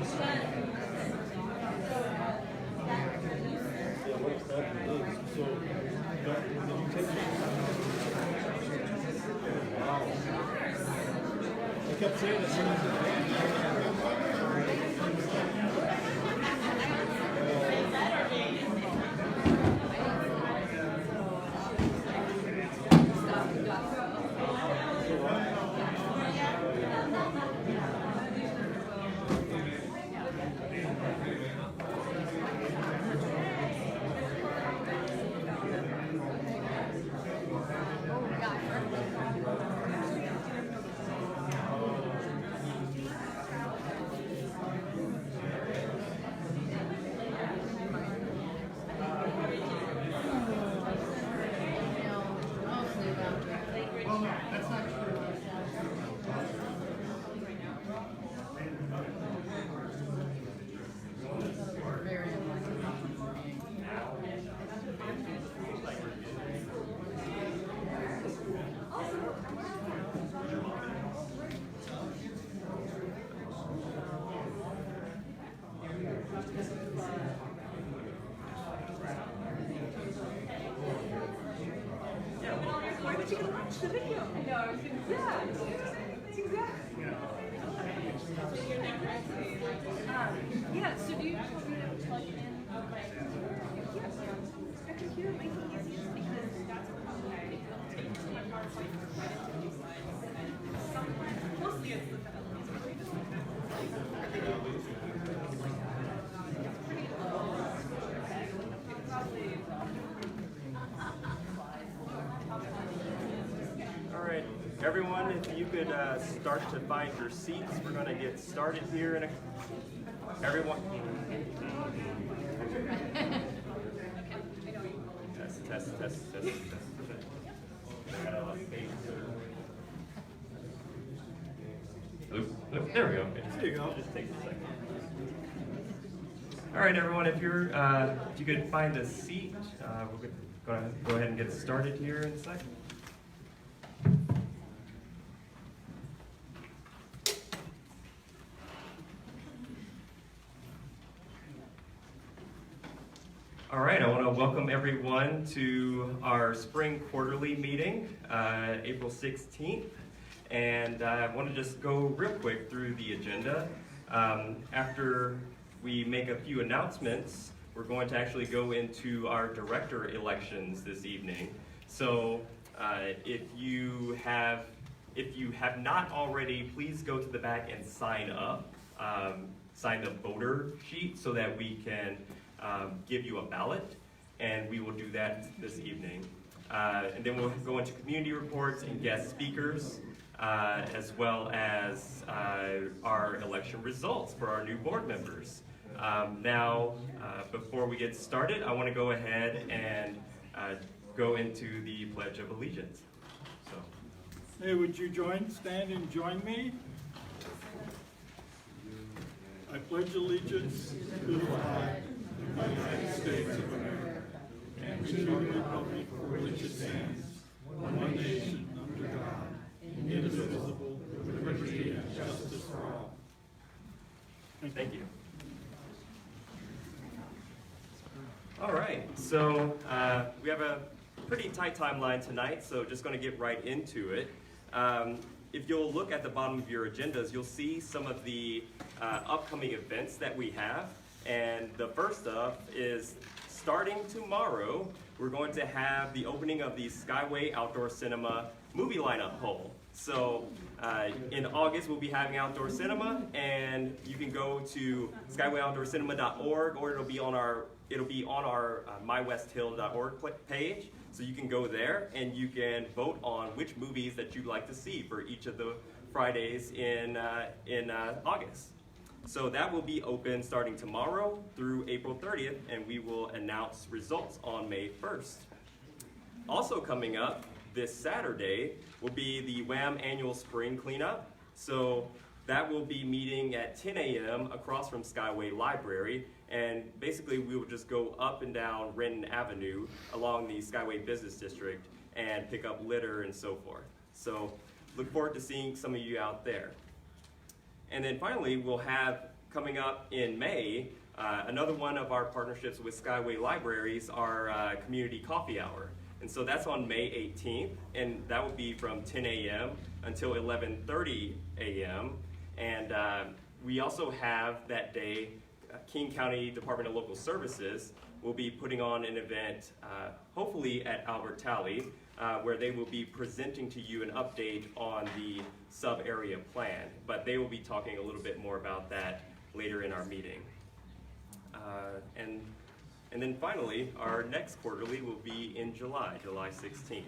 I kept saying it. Why did you watch the video? I know, I was gonna that's exactly. Yeah, so do you want me to plug in? Yes. My computer makes it easiest because that's what I take to my PowerPoint for my interview slides. Sometimes, mostly it's the penalties, but we just like that. Pretty low. Probably. All right, everyone, if you could start to find your seats, we're going to get started here in a... Everyone. Test. There we go. There you go. Just takes a second. All right, everyone, if you could find a seat, we're going to go ahead and get started here in a second. All right, I want to welcome everyone to our spring quarterly meeting, April 16th. And I want to just go real quick through the agenda. After we make a few announcements, we're going to actually go into our director elections this evening. So if you have not already, please go to the back and sign up. Sign the voter sheet so that we can give you a ballot, and we will do that this evening. And then we'll go into community reports and guest speakers, as well as our election results for our new board members. Now, before we get started, I want to go ahead and go into the Pledge of Allegiance. So, Hey, would you stand and join me? I pledge allegiance to the flag of the United States of America and to the republic for which it stands, one nation under God, indivisible, with liberty and justice for all. thank you. All right, so we have a pretty tight timeline tonight, so just going to get right into it. If you'll look at the bottom of your agendas, you'll see some of the upcoming events that we have. And the first up is starting tomorrow, we're going to have the opening of the Skyway Outdoor Cinema movie lineup poll. So in August, we'll be having outdoor cinema, and you can go to skywayoutdoorcinema.org, or it'll be on our mywesthill.org page. So you can go there and you can vote on which movies that you'd like to see for each of the Fridays in August. So that will be open starting tomorrow through April 30th, and we will announce results on May 1st. Also coming up this Saturday will be the WHAM annual spring cleanup. So that will be meeting at 10 a.m. across from Skyway Library. And basically we will just go up and down Renton Avenue along the Skyway Business District and pick up litter and so forth. So look forward to seeing some of you out there. And then finally, we'll have coming up in May, another one of our partnerships with Skyway Libraries, our community coffee hour. And so that's on May 18th, and that will be from 10 a.m. until 11:30 a.m. And we also have that day, King County Department of Local Services will be putting on an event, hopefully at Albert Talley, where they will be presenting to you an update on the sub-area plan. But they will be talking a little bit more about that later in our meeting. And then finally, our next quarterly will be in July 16th.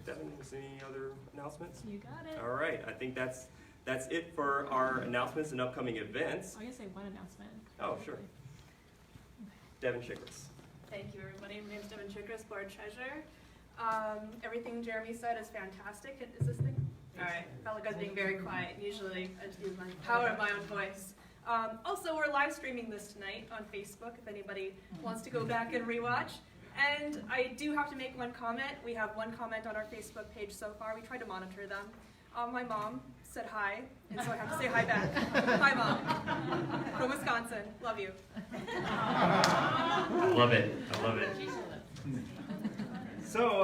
Devin, is there any other announcements? You got it. All right, I think that's it for our announcements and upcoming events. I'm gonna say one announcement. Oh, sure. Devin Chikris. Thank you, everybody. My name is Devin Chikris, Board Treasurer. Everything Jeremy said is fantastic. Is this thing? All right. Felt like I was being very quiet. Usually I just use my power of my own voice. Also, we're live streaming this tonight on Facebook if anybody wants to go back and rewatch. And I do have to make one comment. We have one comment on our Facebook page so far. We try to monitor them. My mom said hi, and so I have to say hi back. Hi, Mom. From Wisconsin. Love you. I love it. I love it. So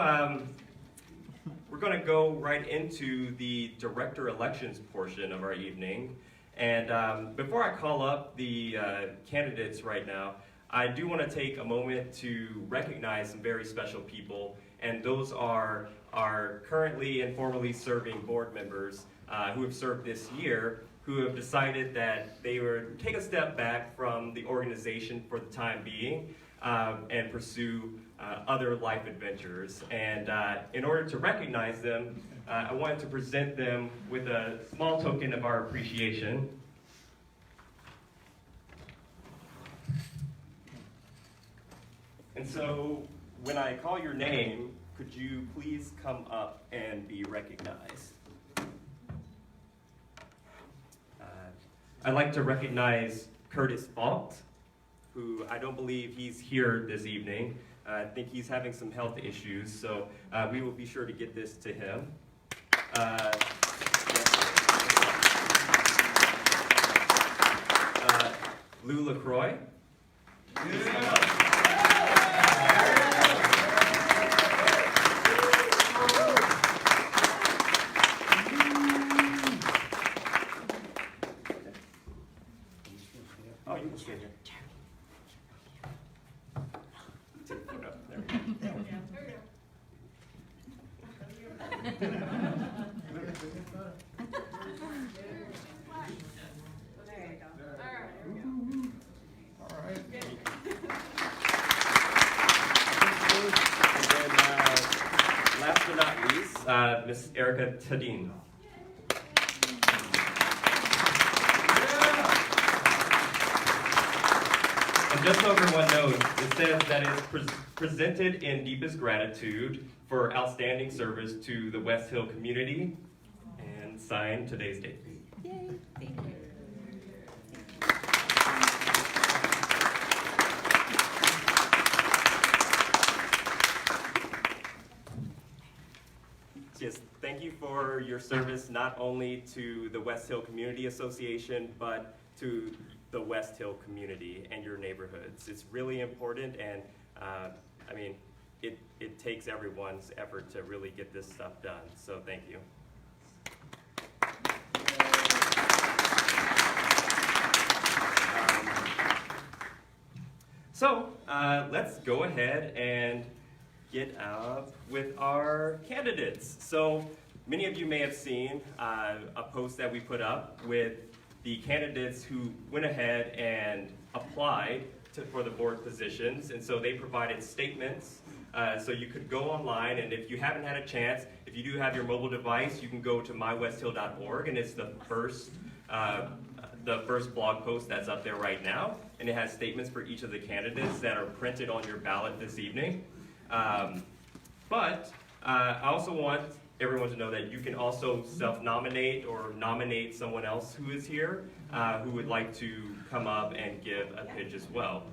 we're going to go right into the director elections portion of our evening. And before I call up the candidates right now, I do want to take a moment to recognize some very special people, and those are our currently and formerly serving board members who have served this year, who have decided that they would take a step back from the organization for the time being and pursue other life adventures. And in order to recognize them, I wanted to present them with a small token of our appreciation. And so, when I call your name, could you please come up and be recognized? I'd like to recognize Curtis Falk, who I don't believe he's here this evening. I think he's having some health issues, so we will be sure to get this to him. Lou LaCroix. Oh, you can stay here. Take a photo. There we go. Last but not least, Miss Erica Tadin. And just so everyone knows, it says that it's presented in deepest gratitude for outstanding service to the West Hill community, and signed today's date. Yay. Thank you. Yes, thank you for your service not only to the West Hill Community Association, but to the West Hill community and your neighborhoods. It's really important, and I mean, it takes everyone's effort to really get this stuff done, so thank you. So let's go ahead and get up with our candidates. So many of you may have seen a post that we put up with the candidates who went ahead and applied for the board positions, and so they provided statements. So you could go online, and if you haven't had a chance, if you do have your mobile device, you can go to mywesthill.org, and it's the first blog post that's up there right now, and it has statements for each of the candidates that are printed on your ballot this evening. But I also want everyone to know that you can also self-nominate or nominate someone else who is here who would like to come up and give a pitch as well.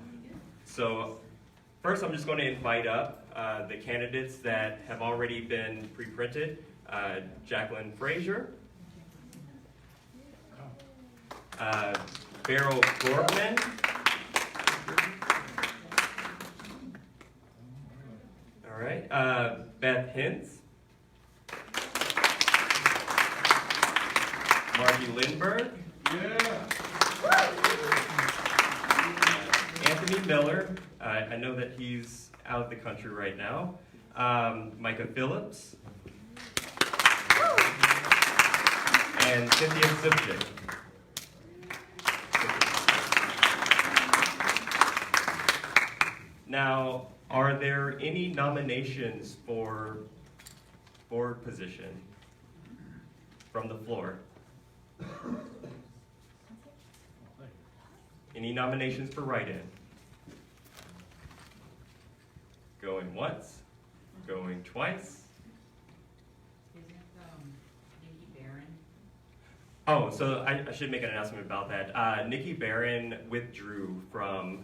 So first, I'm just going to invite up the candidates that have already been pre-printed. Jacqueline Frazier, Beryl Gorman. All right, Beth Hintz. Margie Lindberg. Anthony Miller. I know that he's out of the country right now. Micah Phillips. And Cynthia Sipchick. Now, are there any nominations for board position from the floor? Any nominations for write-in? Going once, going twice. Isn't Nikki Barron? Oh, so I should make an announcement about that. Nikki Barron withdrew from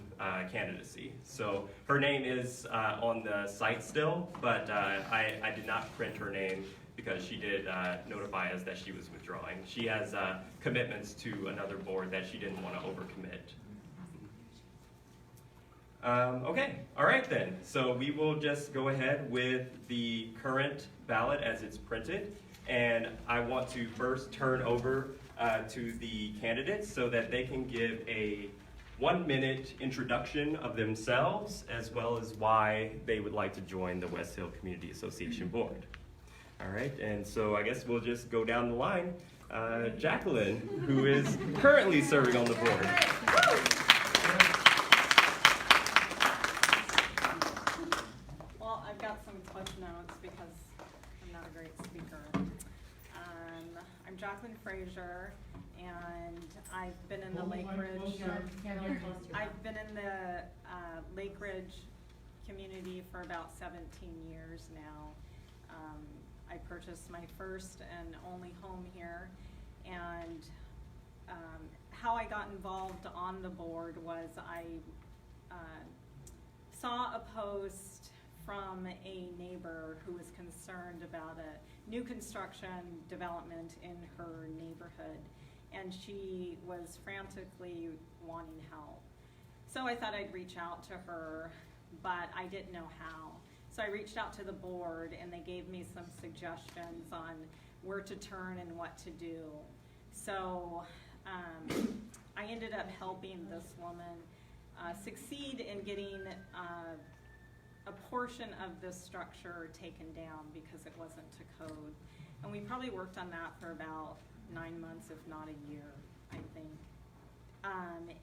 candidacy. So her name is on the site still, but I did not print her name because she did notify us that she was withdrawing. She has commitments to another board that she didn't want to overcommit. Okay, all right then. So we will just go ahead with the current ballot as it's printed. And I want to first turn over to the candidates so that they can give a 1-minute introduction of themselves as well as why they would like to join the West Hill Community Association Board. All right, and so I guess we'll just go down the line. Jacqueline, who is currently serving on the board. Well, I've got some clip notes because I'm not a great speaker. I'm Jacqueline Frazier, and I've been in the Lake Ridge. I've been in the Lake Ridge community for about 17 years now. I purchased my first and only home here, and how I got involved on the board was I saw a post from a neighbor who was concerned about a new construction development in her neighborhood, and she was frantically wanting help. So I thought I'd reach out to her, but I didn't know how. So I reached out to the board, and they gave me some suggestions on where to turn and what to do. So I ended up helping this woman succeed in getting a portion of this structure taken down because it wasn't to code. And we probably worked on that for about 9 months, if not a year, I think.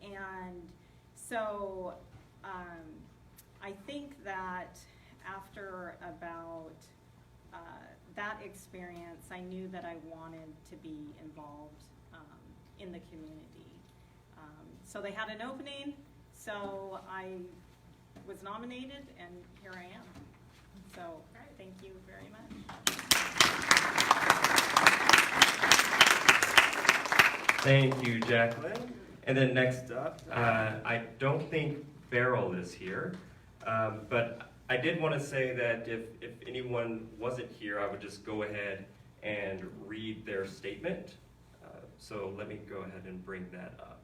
And so I think that after about that experience, I knew that I wanted to be involved in the community. So they had an opening, so I was nominated, and here I am. So thank you very much. Thank you, Jacqueline. And then next up, I don't think Beryl is here, but I did want to say that if anyone wasn't here, I would just go ahead and read their statement. So let me go ahead and bring that up.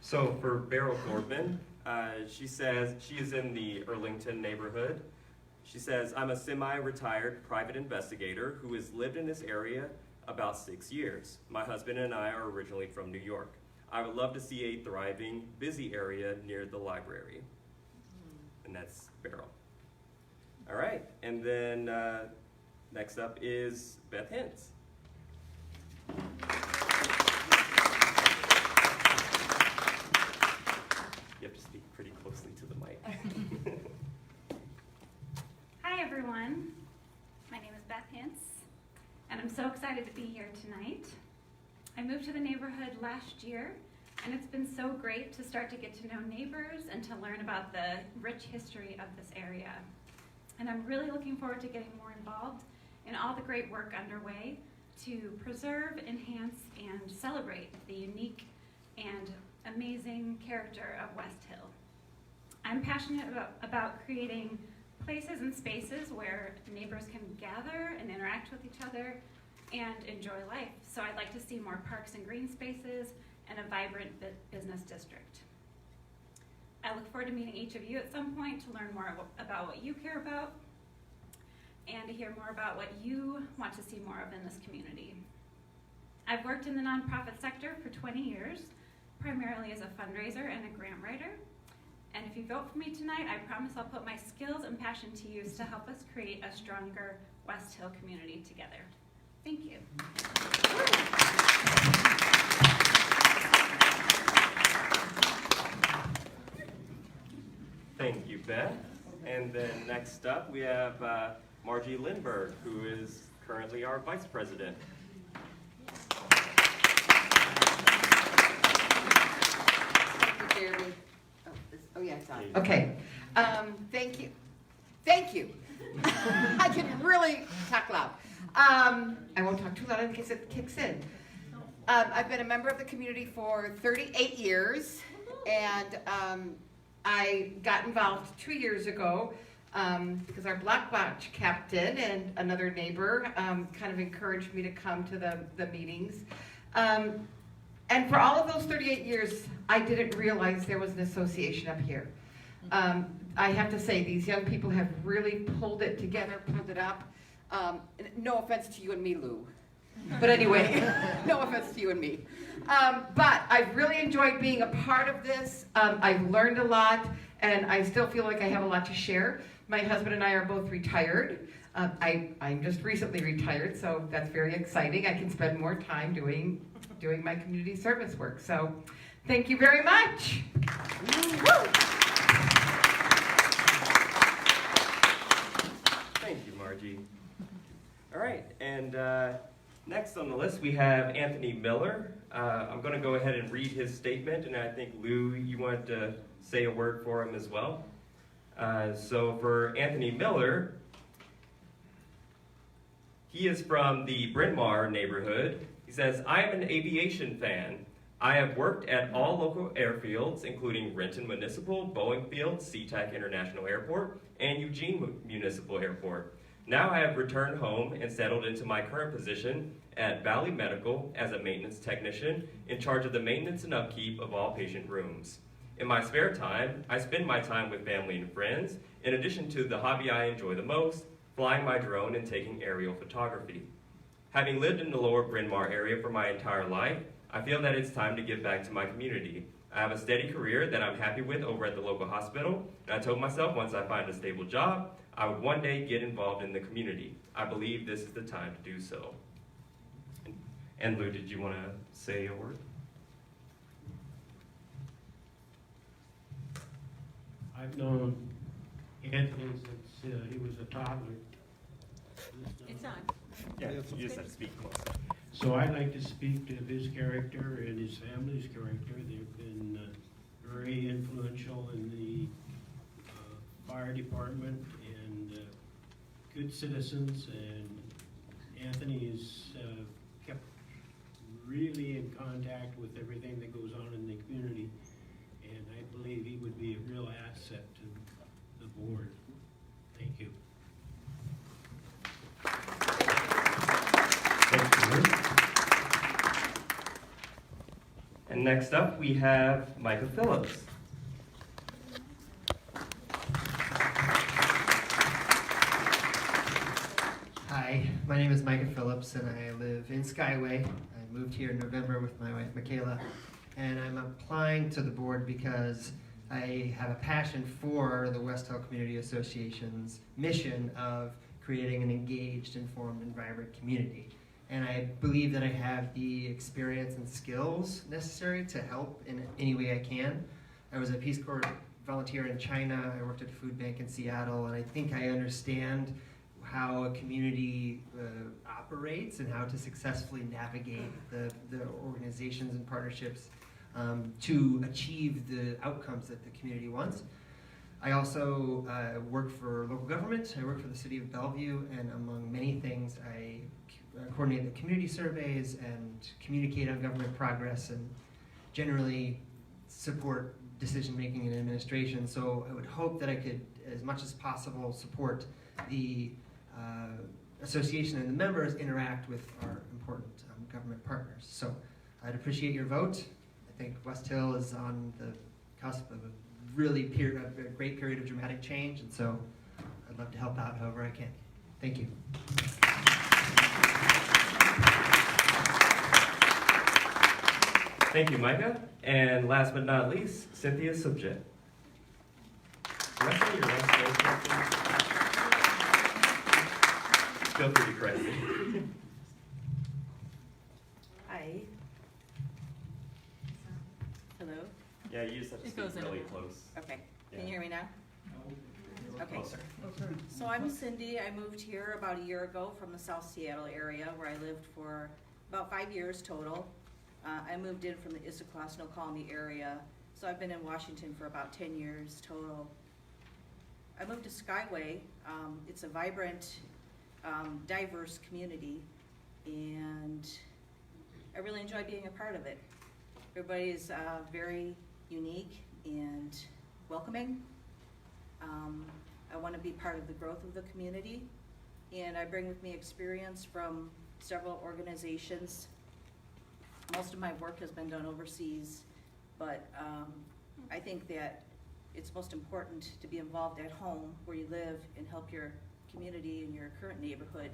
So for Beryl Gorman, she says she is in the Earlington neighborhood. She says, I'm a semi-retired private investigator who has lived in this area about 6 years. My husband and I are originally from New York. I would love to see a thriving, busy area near the library. And that's Beryl. All right, and then next up is Beth Hintz. You have to speak pretty closely to the mic. Hi everyone, my name is Beth Hintz, and I'm so excited to be here tonight. I moved to the neighborhood last year, and it's been so great to start to get to know neighbors and to learn about the rich history of this area. and I'm really looking forward to getting more involved in all the great work underway to preserve, enhance, and celebrate the unique and amazing character of West Hill. I'm passionate about creating places and spaces where neighbors can gather and interact with each other and enjoy life. So I'd like to see more parks and green spaces and a vibrant business district. I look forward to meeting each of you at some point to learn more about what you care about and to hear more about what you want to see more of in this community. I've worked in the nonprofit sector for 20 years, primarily as a fundraiser and a grant writer. And if you vote for me tonight, I promise I'll put my skills and passion to use to help us create a stronger West Hill community together. Thank you. Thank you, Beth. And then next up, we have Margie Lindberg, who is currently our vice president. Thank you, Jeremy. Oh, yeah, it's on. Okay. Thank you. Thank you. I can really talk loud. I won't talk too loud in case it kicks in. I've been a member of the community for 38 years, and I got involved 2 years ago because our Black Watch captain and another neighbor kind of encouraged me to come to the meetings. And for all of those 38 years, I didn't realize there was an association up here. I have to say, these young people have really pulled it together, pulled it up. No offense to you and me, Lou. But anyway, no offense to you and me. But I've really enjoyed being a part of this. I've learned a lot, and I still feel like I have a lot to share. My husband and I are both retired. I'm just recently retired, so that's very exciting. I can spend more time doing my community service work. So thank you very much. Thank you, Margie. All right, and next on the list we have Anthony Miller. I'm going to go ahead and read his statement, and I think Lou, you wanted to say a word for him as well. So for Anthony Miller, he is from the Bryn Mawr neighborhood. He says, I am an aviation fan. I have worked at all local airfields, including Renton Municipal, Boeing Field, SeaTac International Airport, and Eugene Municipal Airport. Now I have returned home and settled into my current position at Valley Medical as a maintenance technician in charge of the maintenance and upkeep of all patient rooms. In my spare time, I spend my time with family and friends, in addition to the hobby I enjoy the most, flying my drone and taking aerial photography. Having lived in the lower Bryn Mawr area for my entire life, I feel that it's time to give back to my community. I have a steady career that I'm happy with over at the local hospital, and I told myself once I find a stable job, I would one day get involved in the community. I believe this is the time to do so. And Lou, did you want to say a word? I've known Anthony since he was a toddler. It's on. Yeah, you just have to speak closer. So I'd like to speak to his character and his family's character. They've been very influential in the fire department and good citizens. And Anthony is kept really in contact with everything that goes on in the community. And I believe he would be a real asset to the board. Thank you. Thank you. And next up, we have Micah Phillips. Hi, my name is Micah Phillips, and I live in Skyway. I moved here in November with my wife, Michaela, and I'm applying to the board because I have a passion for the West Hill Community Association's mission of creating an engaged, informed, and vibrant community. And I believe that I have the experience and skills necessary to help in any way I can. I was a Peace Corps volunteer in China. I worked at a food bank in Seattle, and I think I understand how a community operates and how to successfully navigate the organizations and partnerships to achieve the outcomes that the community wants. I also work for local government. I work for the city of Bellevue, and among many things, I coordinate the community surveys and communicate on government progress and generally support decision-making and administration. So I would hope that I could, as much as possible, support the association and the members interact with our important government partners. So I'd appreciate your vote. I think West Hill is on the cusp of a really a great period of dramatic change, and so I'd love to help out however I can. Thank you. Thank you, Micah. And last but not least, Cynthia Subject. Can I say your last name, please? Feel free to correct me. Hi. Hello? Yeah, you just have to It goes speak in a really bit. close. Okay, Yeah. can you hear me now? Okay. Closer. So I'm Cindy. I moved here about a year ago from the South Seattle area where I lived for about 5 years total. I moved in from the Issaquah, Snoqualmie area, so I've been in Washington for about 10 years total. I moved to Skyway. It's a vibrant, diverse community, and I really enjoy being a part of it. Everybody is very unique and welcoming. I want to be part of the growth of the community, and I bring with me experience from several organizations. Most of my work has been done overseas, but I think that it's most important to be involved at home where you live and help your community and your current neighborhood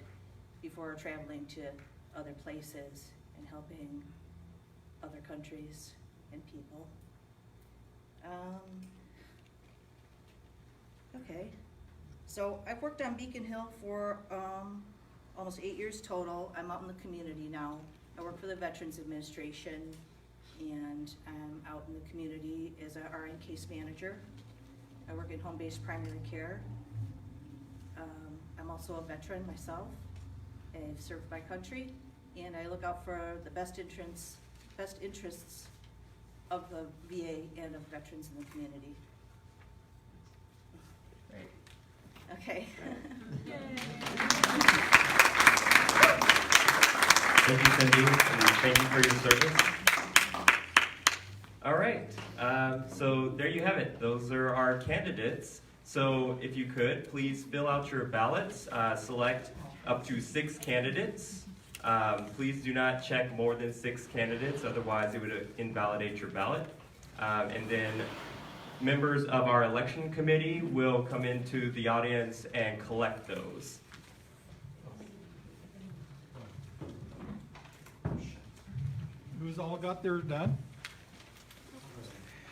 before traveling to other places and helping other countries and people. Okay, so I've worked on Beacon Hill for almost 8 years total. I'm out in the community now. I work for the Veterans Administration, and I'm out in the community as a RN case manager. I work in home-based primary care. I'm also a veteran myself. I've served my country, and I look out for the best interests of the VA and of veterans in the community. Great. Okay. Thank you, Cindy, and thank you for your service. All right, so there you have it. Those are our candidates. So if you could, please fill out your ballots. Select up to 6 candidates. Please do not check more than 6 candidates, otherwise it would invalidate your ballot. And then members of our election committee will come into the audience and collect those. Who's all got theirs done?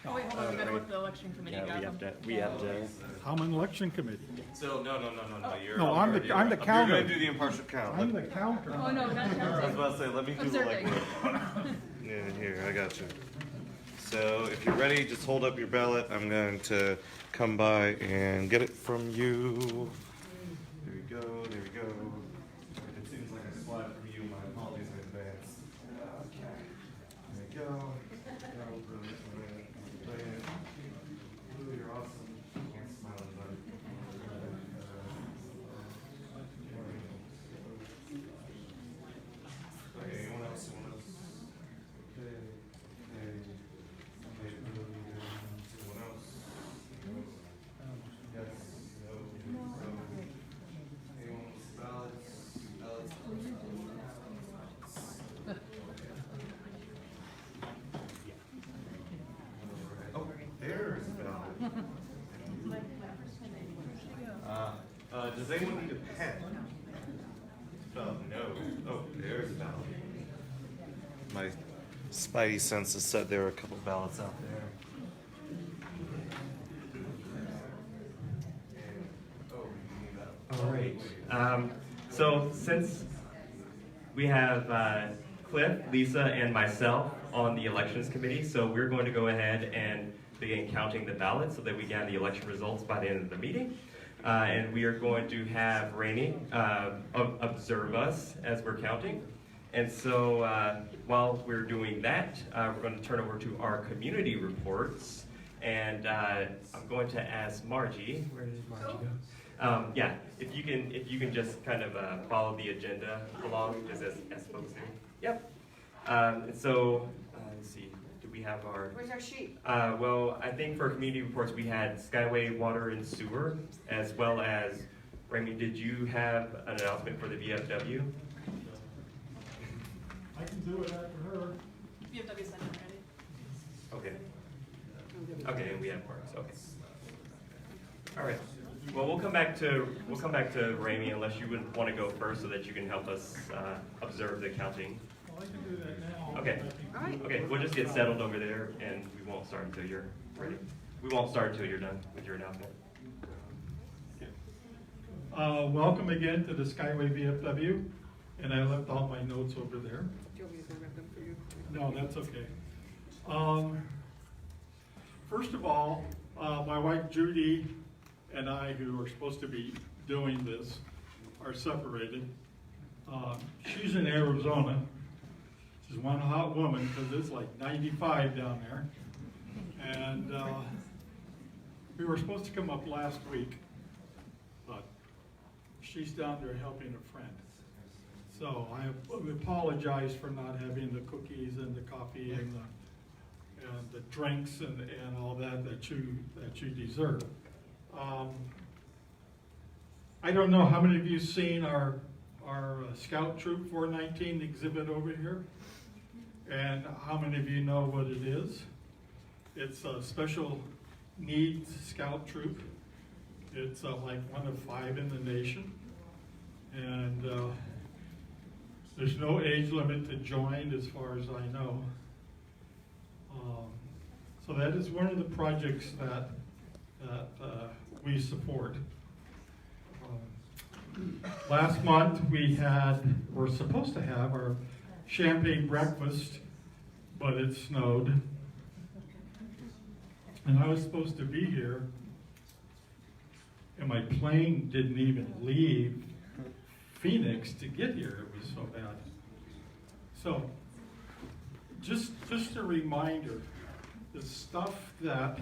Oh, wait, hold on, we gotta go to the election committee. We have to. I'm an election committee. So, no, you're. No, I'm the You're counter. going to do the impartial count. I'm the counter. Oh, no, not I was counting. about to say, let me do the Observing. legwork. Yeah, here, I got you. So if you're ready, just hold up your ballot. I'm going to come by and get it from you. There we go, there we go. If it seems like a slide for you, my apologies in advance. Okay, there we go. Brilliant. Ooh, you're awesome. I'm smiling, bud. Okay, anyone else? Okay. Anyone else? Yes, no, anyone with ballots? Oh, there's a ballot. Does anyone need a pen? No. Oh, there's a ballot. My spidey senses said there were a couple ballots out there. All right. So since we have Cliff, Lisa, and myself on the elections committee, so we're going to go ahead and begin counting the ballots so that we get the election results by the end of the meeting. And we are going to have Rainey observe us as we're counting. And so while we're doing that, we're going to turn over to our community reports. And I'm going to ask Margie, where did Margie go? Yeah, if you can just kind of follow the agenda along, just as folks do. Yep. And so, let's see, do we have our... Where's our sheet? Well, I think for community reports, we had Skyway Water and Sewer, as well as, Remy, did you have an announcement for the VFW? I can do it after her. VFW sent it already. Okay. Okay, and we have Marks, okay. All right. Well, we'll come back to Ramy unless you would want to go first so that you can help us observe the counting. Well, I can do that now. Okay. All right. Okay, we'll just get settled over there and we won't start until you're ready. We won't start until you're done with your announcement. Welcome again to the Skyway VFW, and I left all my notes over there. Do you want me to go grab them for you? No, that's okay. First of all, my wife Judy and I, who are supposed to be doing this, are separated. She's in Arizona. She's one hot woman because it's like 95 down there. And we were supposed to come up last week, but she's down there helping a friend. So I apologize for not having the cookies and the coffee and the drinks and all that you deserve. I don't know how many of you seen our Scout Troop 419 exhibit over here, and how many of you know what it is. It's a special needs Scout Troop. It's like one of 5 in the nation, and there's no age limit to join as far as I know. So that is one of the projects that we support. Last month we're supposed to have our champagne breakfast, but it snowed. And I was supposed to be here, and my plane didn't even leave Phoenix to get here. It was so bad. So, just a reminder, the stuff that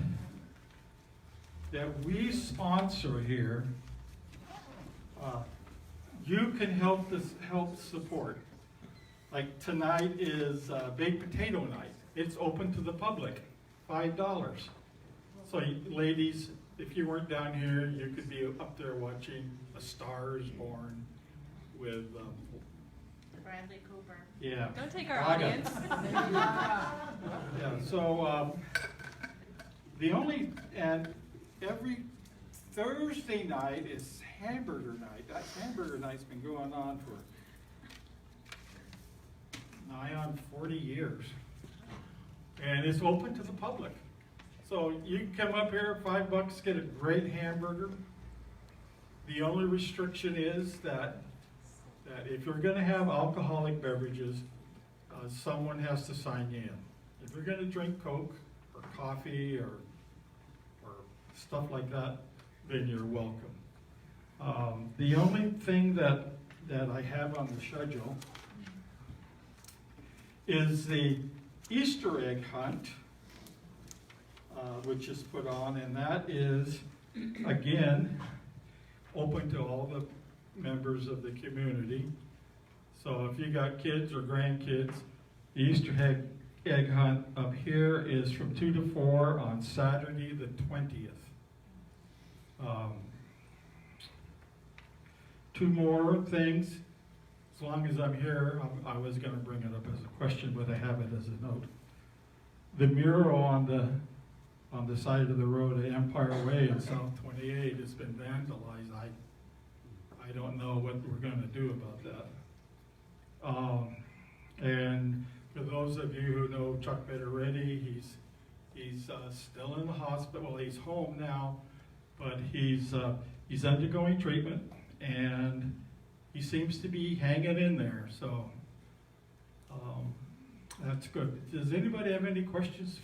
we sponsor here, you can help support. Like tonight is baked potato night. It's open to the public, $5. So ladies, if you weren't down here, you could be up there watching A Star is Born with Bradley Cooper. yeah. Don't take our Gaga. audience. Yeah, so and every Thursday night is hamburger night. That hamburger night's been going on for nigh on 40 years. And it's open to the public. So you can come up here, $5, get a great hamburger. The only restriction is that if you're gonna have alcoholic beverages, someone has to sign you in. If you're gonna drink Coke or coffee or stuff like that, then you're welcome. The only thing that I have on the schedule is the Easter egg hunt, which is put on, and that is, again, open to all the members of the community. So if you got kids or grandkids, the Easter egg hunt up here is from 2 to 4 on Saturday the 20th. 2 more things. As long as I'm here, I was going to bring it up as a question, but I have it as a note. The mural on the side of the road at Empire Way in South 28 has been vandalized. I don't know what we're going to do about that. And for those of you who know Chuck Betteretti, he's still in the hospital. Well, he's home now, but he's undergoing treatment, and he seems to be hanging in there. So that's good. Does anybody have any questions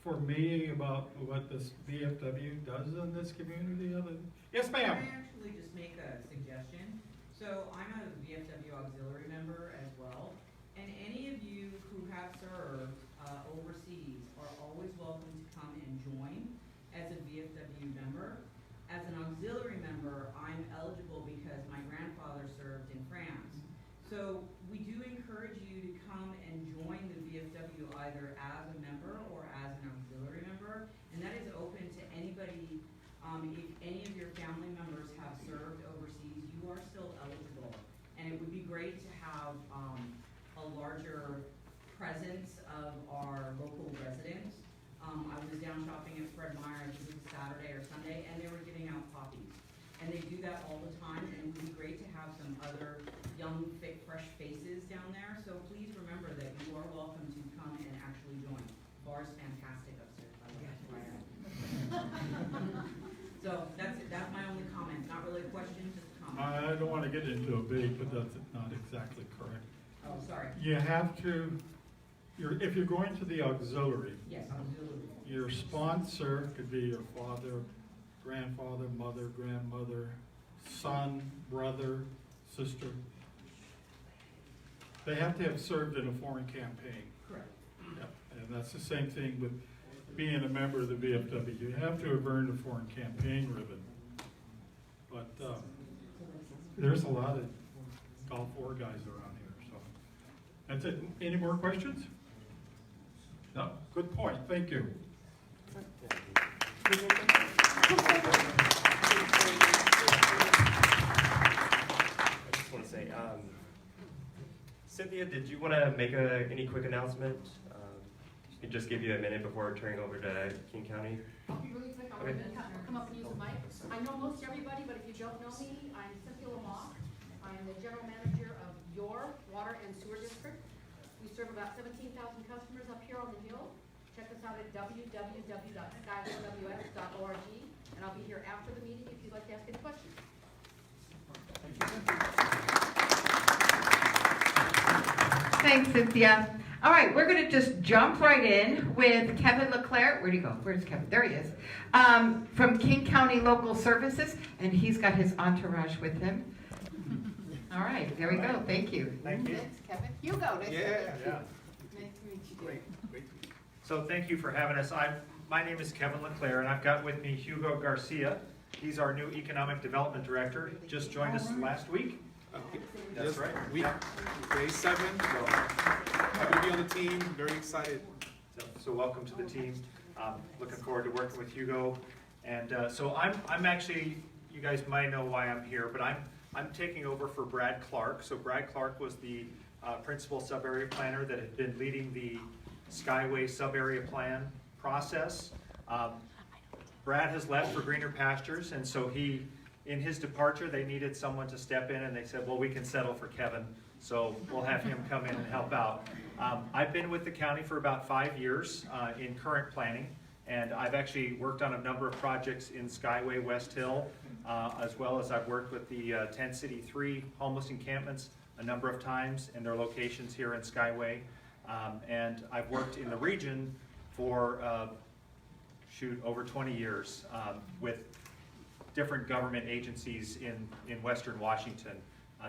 for me about what this VFW does in this community? Yes, ma'am. Can I actually just make a suggestion? So I'm a VFW auxiliary member as well, and any of you who have served overseas are always welcome to come and join. as a VFW member. As an auxiliary member, I'm eligible because my grandfather served in France. So we do encourage you to come and join the VFW either as a member or as an auxiliary member, and that is open to anybody. If any of your family members have served overseas, you are still eligible, and it would be great to have a larger presence of our local residents. I was down shopping at Fred Meyer, I think it was Saturday or Sunday, and they were giving out poppies. And they do that all the time, and it would be great to have some other young, fresh faces down there. So please remember that you are welcome to come and actually join. Bar's fantastic upstairs, by the way. So that's my only comment. Not really a question, just a comment. I don't want to get into a debate, but that's not exactly correct. Oh, sorry. You have to, if you're going to the auxiliary, Yes, auxiliary. your sponsor could be your father, grandfather, mother, grandmother, son, brother, sister. They have to have served in a foreign campaign. Correct. Yep. And that's the same thing with being a member of the VFW. You have to have earned a foreign campaign ribbon. But there's a lot of Gulf War guys around here. So that's it. Any more questions? No? Good point. Thank you. I just want to say, Cynthia, did you want to make any quick announcement? It just give you a minute before turning over to King County. I'll be really quick. I'll come up and use the mic. I know most everybody, but if you don't know me, I'm Cynthia Lamont. I am the general manager of your water and sewer district. We serve about 17,000 customers up here on the hill. Check us out at www.skywayws.org, and I'll be here after the meeting if you'd like to ask any questions. Thanks, Cynthia. All right, we're going to just jump right in with Kevin Leclerc. Where'd he go? Where's Kevin? There he is. From King County Local Services, and he's got his entourage with him. All right, there we go. Thank you. Thank you. Thanks, Kevin. Hugo, nice to meet you. Yeah. Nice to meet you. Great. So thank you for having us. My name is Kevin Leclerc, and I've got with me Hugo Garcia. He's our new Economic Development Director. Just joined us last week. That's right. Day 7. So happy to be on the team. Very excited. So welcome to the team. Looking forward to working with Hugo. And so I'm actually, you guys might know why I'm here, but I'm taking over for Brad Clark. So Brad Clark was the principal sub-area planner that had been leading the Skyway sub-area plan process. Brad has left for greener pastures, and so in his departure, they needed someone to step in, and they said, well, we can settle for Kevin, so we'll have him come in and help out. I've been with the county for about 5 years in current planning, and I've actually worked on a number of projects in Skyway West Hill, as well as I've worked with the Tent City 3 homeless encampments a number of times in their locations here in Skyway. And I've worked in the region for, over 20 years with different government agencies in Western Washington,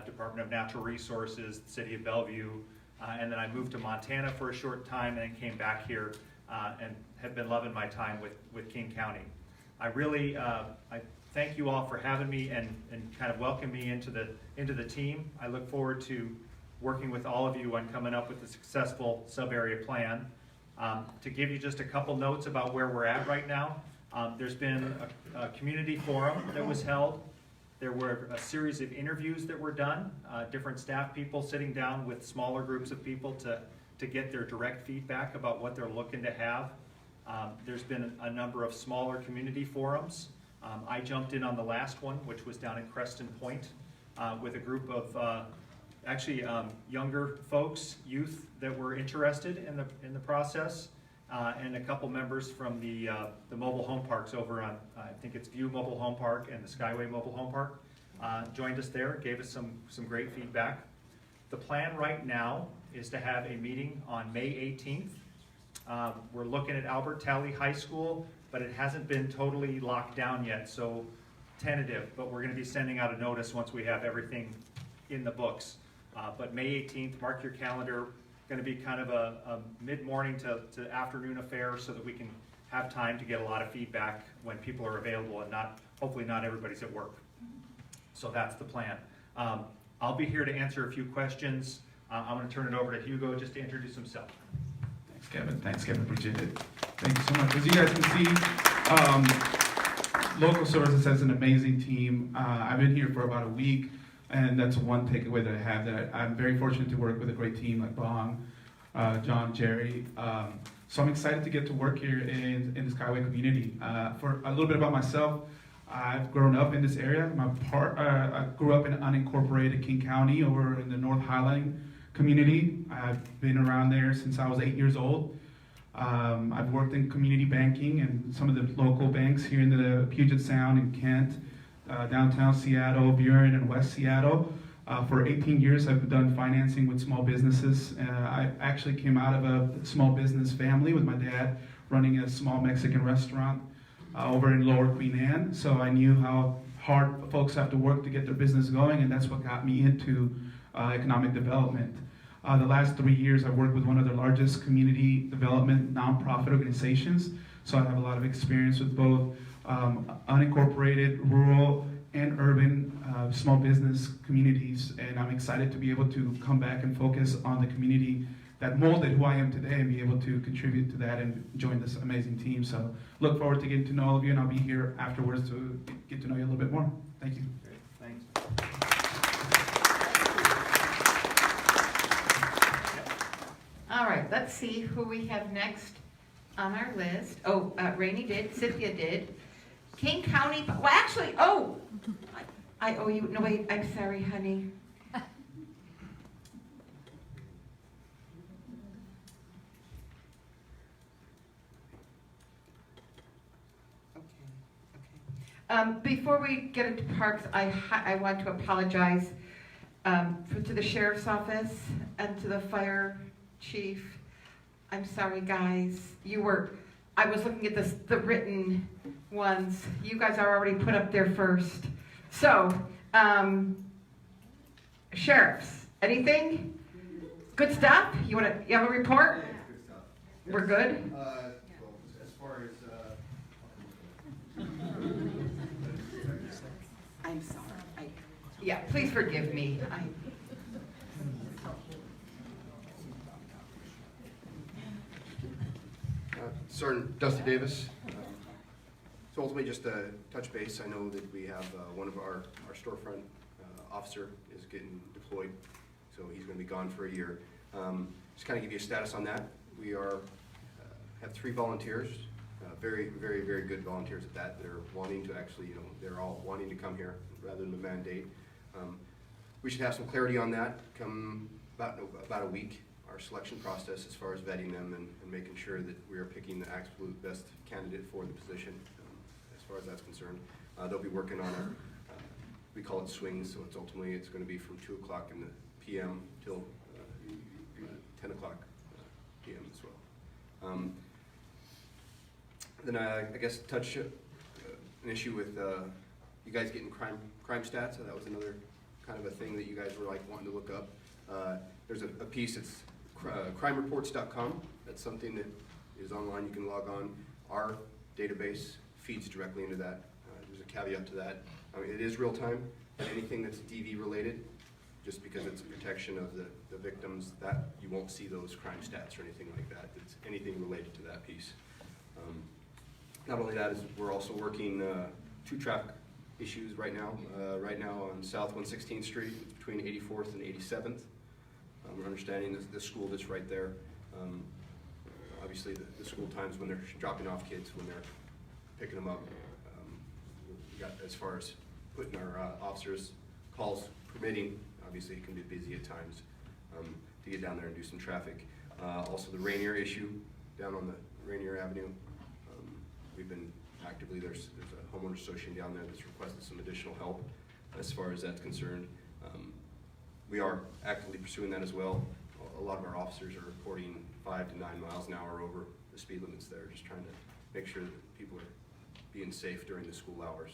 Department of Natural Resources, the City of Bellevue, and then I moved to Montana for a short time and then came back here and have been loving my time with King County. I really I thank you all for having me and kind of welcoming me into the team. I look forward to working with all of you on coming up with a successful sub-area plan. To give you just a couple notes about where we're at right now, there's been a community forum that was held. There were a series of interviews that were done, different staff people sitting down with smaller groups of people to get their direct feedback about what they're looking to have. There's been a number of smaller community forums. I jumped in on the last one, which was down at Creston Point, with a group of younger folks, youth that were interested in the process, and a couple members from the mobile home parks over on, I think it's View Mobile Home Park and the Skyway Mobile Home Park, joined us there, gave us some great feedback. The plan right now is to have a meeting on May 18th. We're looking at Albert Talley High School, but it hasn't been totally locked down yet, so tentative, but we're going to be sending out a notice once we have everything in the books. But May 18th, mark your calendar, going to be kind of a mid-morning to afternoon affair so that we can have time to get a lot of feedback when people are available and hopefully not everybody's at work. So that's the plan. I'll be here to answer a few questions. I'm going to turn it over to Hugo just to introduce himself. Thanks, Kevin. Appreciate it. Thank you so much. As you guys can see, Local Sources has an amazing team. I've been here for about a week, and that's one takeaway that I have, that I'm very fortunate to work with a great team like Bong, John, Jerry. So I'm excited to get to work here in the Skyway community. For a little bit about myself, I've grown up in this area. I grew up in unincorporated King County over in the North Highline community. I've been around there since I was 8 years old. I've worked in community banking and some of the local banks here in the Puget Sound and Kent, downtown Seattle, Buren, and West Seattle. For 18 years, I've done financing with small businesses. I actually came out of a small business family with my dad running a small Mexican restaurant over in Lower Queen Anne. So I knew how hard folks have to work to get their business going, and that's what got me into economic development. The last 3 years, I've worked with one of the largest community development nonprofit organizations. So I have a lot of experience with both unincorporated, rural, and urban small business communities. And I'm excited to be able to come back and focus on the community that molded who I am today and be able to contribute to that and join this amazing team. So look forward to getting to know all of you, and I'll be here afterwards to get to know you a little bit more. Thank you. Great. Thanks. All right, let's see who we have next on our list. Oh, Rainey did, Cynthia did. King County, well, actually, I owe you, no wait, I'm sorry, honey. Before we get into parks, I want to apologize to the sheriff's office and to the fire chief. I'm sorry, guys. I was looking at the written ones. You guys are already put up there first. So, sheriffs, anything? Good stuff? You have a report? Good stuff. We're good? Well, as far as, I'm sorry. Yeah, please forgive me. Sergeant Dusty Davis. So ultimately, just to touch base, I know that we have one of our storefront officer is getting deployed, so he's going to be gone for a year. Just kind of give you a status on that. We have 3 volunteers, very, very, very good volunteers at that. They're wanting to actually, they're all wanting to come here rather than a mandate. We should have some clarity on that come about a week. Our selection process as far as vetting them and making sure that we are picking the absolute best candidate for the position as far as that's concerned. They'll be working on we call it swings, so it's ultimately going to be from 2 o'clock in the p.m. till 10 o'clock p.m. as well. Then I guess touch an issue with you guys getting crime stats. So that was another kind of a thing that you guys were like wanting to look up. There's a piece, it's crimereports.com. That's something that is online. You can log on. Our database feeds directly into that. There's a caveat to that. I mean, it is real time. Anything that's DV related, just because it's a protection of the victims, that you won't see those crime stats or anything like that. It's anything related to that piece. Not only that, is we're also working 2 traffic issues right now. Right now on South 116th Street, it's between 84th and 87th. We're understanding the school that's right there. Obviously, the school times when they're dropping off kids, when they're picking them up. We got as far as putting our officers' calls permitting. Obviously, it can be busy at times to get down there and do some traffic. Also, the Rainier issue down on the Rainier Avenue. We've been actively, there's a homeowner association down there that's requested some additional help as far as that's concerned. We are actively pursuing that as well. A lot of our officers are reporting 5 to 9 miles an hour over the speed limits there, just trying to make sure that people are being safe during the school hours,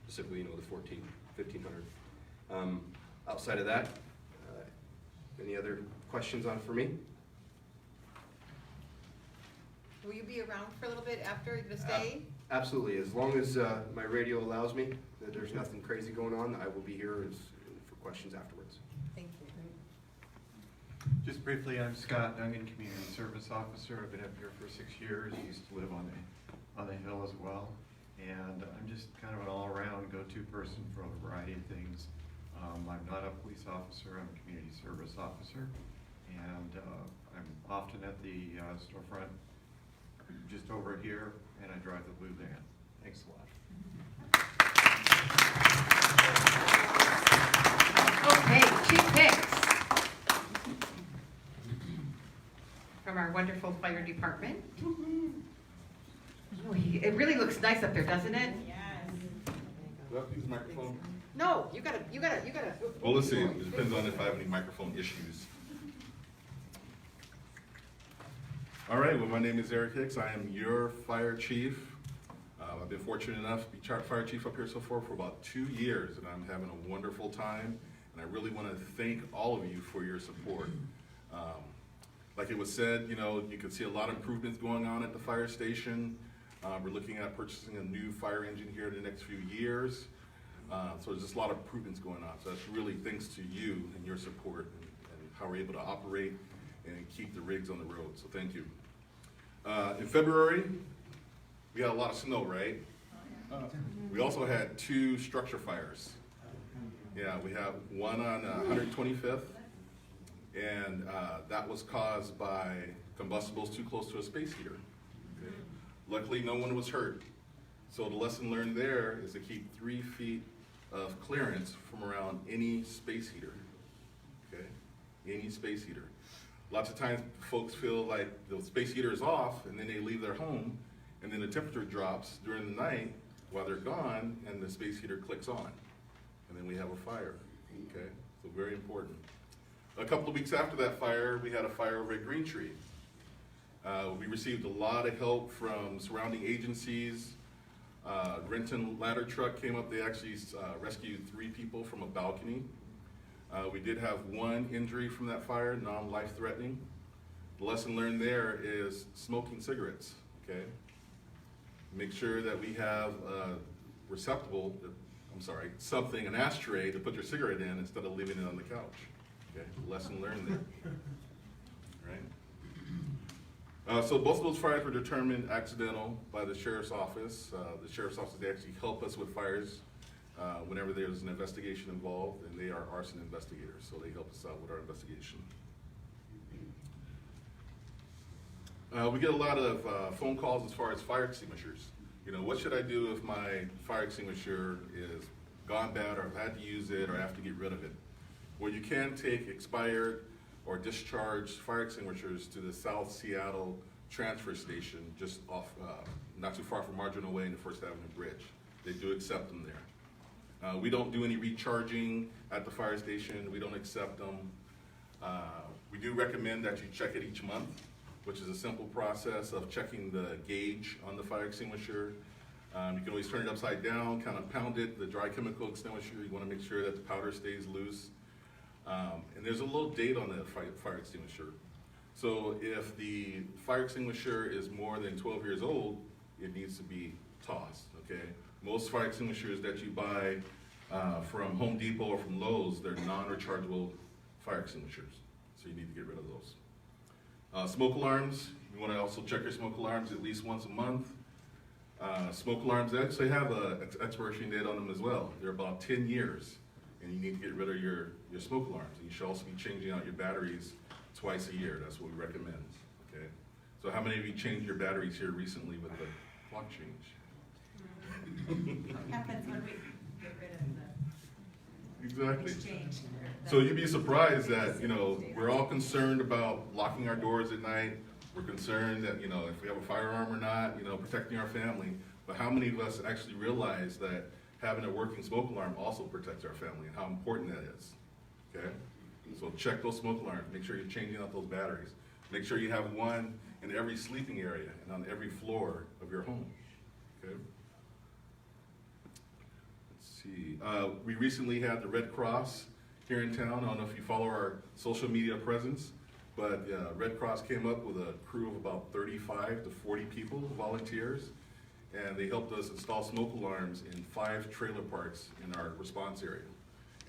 specifically, the 1500. Outside of that, any other questions for me? Will you be around for a little bit after? Are you gonna stay? Absolutely, as long as my radio allows me, that there's nothing crazy going on, I will be here for questions afterwards. Thank you. Just briefly, I'm Scott Dungan, Community Service Officer. I've been up here for 6 years. Used to live on the hill as well. And I'm just kind of an all-around go-to person for a variety of things. I'm not a police officer, I'm a community service officer. And I'm often at the storefront just over here, and I drive the blue van. Thanks a lot. Okay, Chief Hicks. From our wonderful fire department. Oh, it really looks nice up there, doesn't it? Do I have to use the microphone? No, you gotta. Well, let's see. It depends on if I have any microphone issues. All right, well, my name is Eric Hicks. I am your fire chief. I've been fortunate enough to be fire chief up here so far for about 2 years, and I'm having a wonderful time. And I really want to thank all of you for your support. Like it was said, you know, you can see a lot of improvements going on at the fire station. We're looking at purchasing a new fire engine here in the next few years. So there's just a lot of improvements going on. So that's really thanks to you and your support and how we're able to operate and keep the rigs on the road. So thank you. In February, we had a lot of snow, right? We also had 2 structure fires. Yeah, we have one on 125th, and that was caused by combustibles too close to a space heater. Okay? Luckily, no one was hurt. So the lesson learned there is to keep 3 feet of clearance from around any space heater. Okay, any space heater. Lots of times, folks feel like the space heater is off, and then they leave their home, and then the temperature drops during the night while they're gone, and the space heater clicks on, and then we have a fire. Okay, so very important. A couple of weeks after that fire, we had a fire over at Green Tree. We received a lot of help from surrounding agencies. Renton ladder truck came up. They actually rescued 3 people from a balcony. We did have 1 injury from that fire, non-life threatening. The lesson learned there is smoking cigarettes, okay? Make sure that we have a receptacle, an ashtray to put your cigarette in instead of leaving it on the couch, okay? Lesson learned there, right? So both of those fires were determined accidental by the Sheriff's Office. The Sheriff's Office, they actually help us with fires whenever there's an investigation involved, and they are arson investigators, so they help us out with our investigation. We get a lot of phone calls as far as fire extinguishers. You know, what should I do if my fire extinguisher is gone bad, or I've had to use it, or I have to get rid of it? Well, you can take expired or discharged fire extinguishers to the South Seattle transfer station, just off, not too far from Marginal Way and the First Avenue Bridge. They do accept them there. We don't do any recharging at the fire station. We don't accept them. We do recommend that you check it each month, which is a simple process of checking the gauge on the fire extinguisher. You can always turn it upside down, kind of pound it, the dry chemical extinguisher. You want to make sure that the powder stays loose. And there's a little date on the fire extinguisher. So if the fire extinguisher is more than 12 years old, it needs to be tossed, okay? Most fire extinguishers that you buy from Home Depot or from Lowe's, they're non-rechargeable fire extinguishers. So you need to get rid of those. Smoke alarms, you want to also check your smoke alarms at least once a month. Smoke alarms actually have an expiration date on them as well. They're about 10 years, and you need to get rid of your smoke alarms. And you should also be changing out your batteries twice a year. That's what we recommend, okay? So how many of you changed your batteries here recently with the clock change? What happens when we get rid of the Exactly. exchange? So you'd be surprised that, you know, we're all concerned about locking our doors at night. We're concerned that, you know, if we have a firearm or not, you know, protecting our family. But how many of us actually realize that having a working smoke alarm also protects our family, and how important that is, okay? So check those smoke alarms. Make sure you're changing out those batteries. Make sure you have one in every sleeping area and on every floor of your home, okay? Let's see. We recently had the Red Cross here in town. I don't know if you follow our social media presence. But Red Cross came up with a crew of about 35 to 40 people, volunteers, and they helped us install smoke alarms in 5 trailer parks in our response area.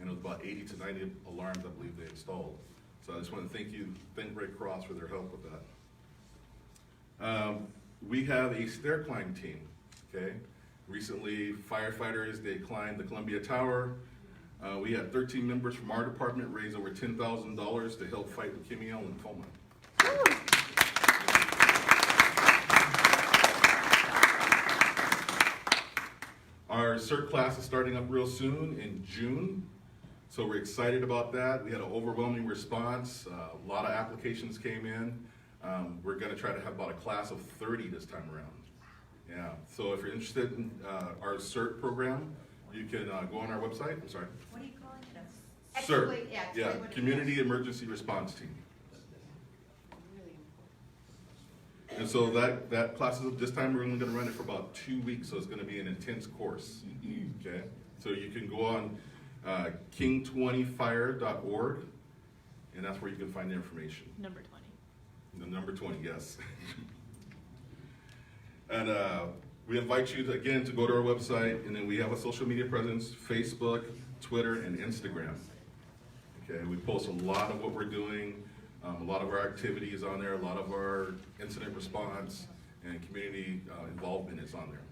And it was about 80 to 90 alarms, I believe, they installed. So I just want to thank Red Cross for their help with that. We have a stair climb team, okay? Recently, firefighters, they climbed the Columbia Tower. We had 13 members from our department raise over $10,000 to help fight leukemia and lymphoma. Our CERT class is starting up real soon in June, so we're excited about that. We had an overwhelming response. A lot of applications came in. We're going to try to have about a class of 30 this time around. Yeah, so if you're interested in our CERT program, you can go on our website. I'm sorry. What are you calling it? CERT, Yeah, yeah, Community Emergency Response Team. And so that class is this time we're only going to run it for about 2 weeks, so it's going to be an intense course. Okay, so you can go on king20fire.org, and that's where you can find the information. Number 20. The number 20, yes. And we invite you to, again, to go to our website, and then we have a social media presence: Facebook, Twitter, and Instagram. Okay, we post a lot of what we're doing, a lot of our activities on there, a lot of our incident response and community involvement is on there.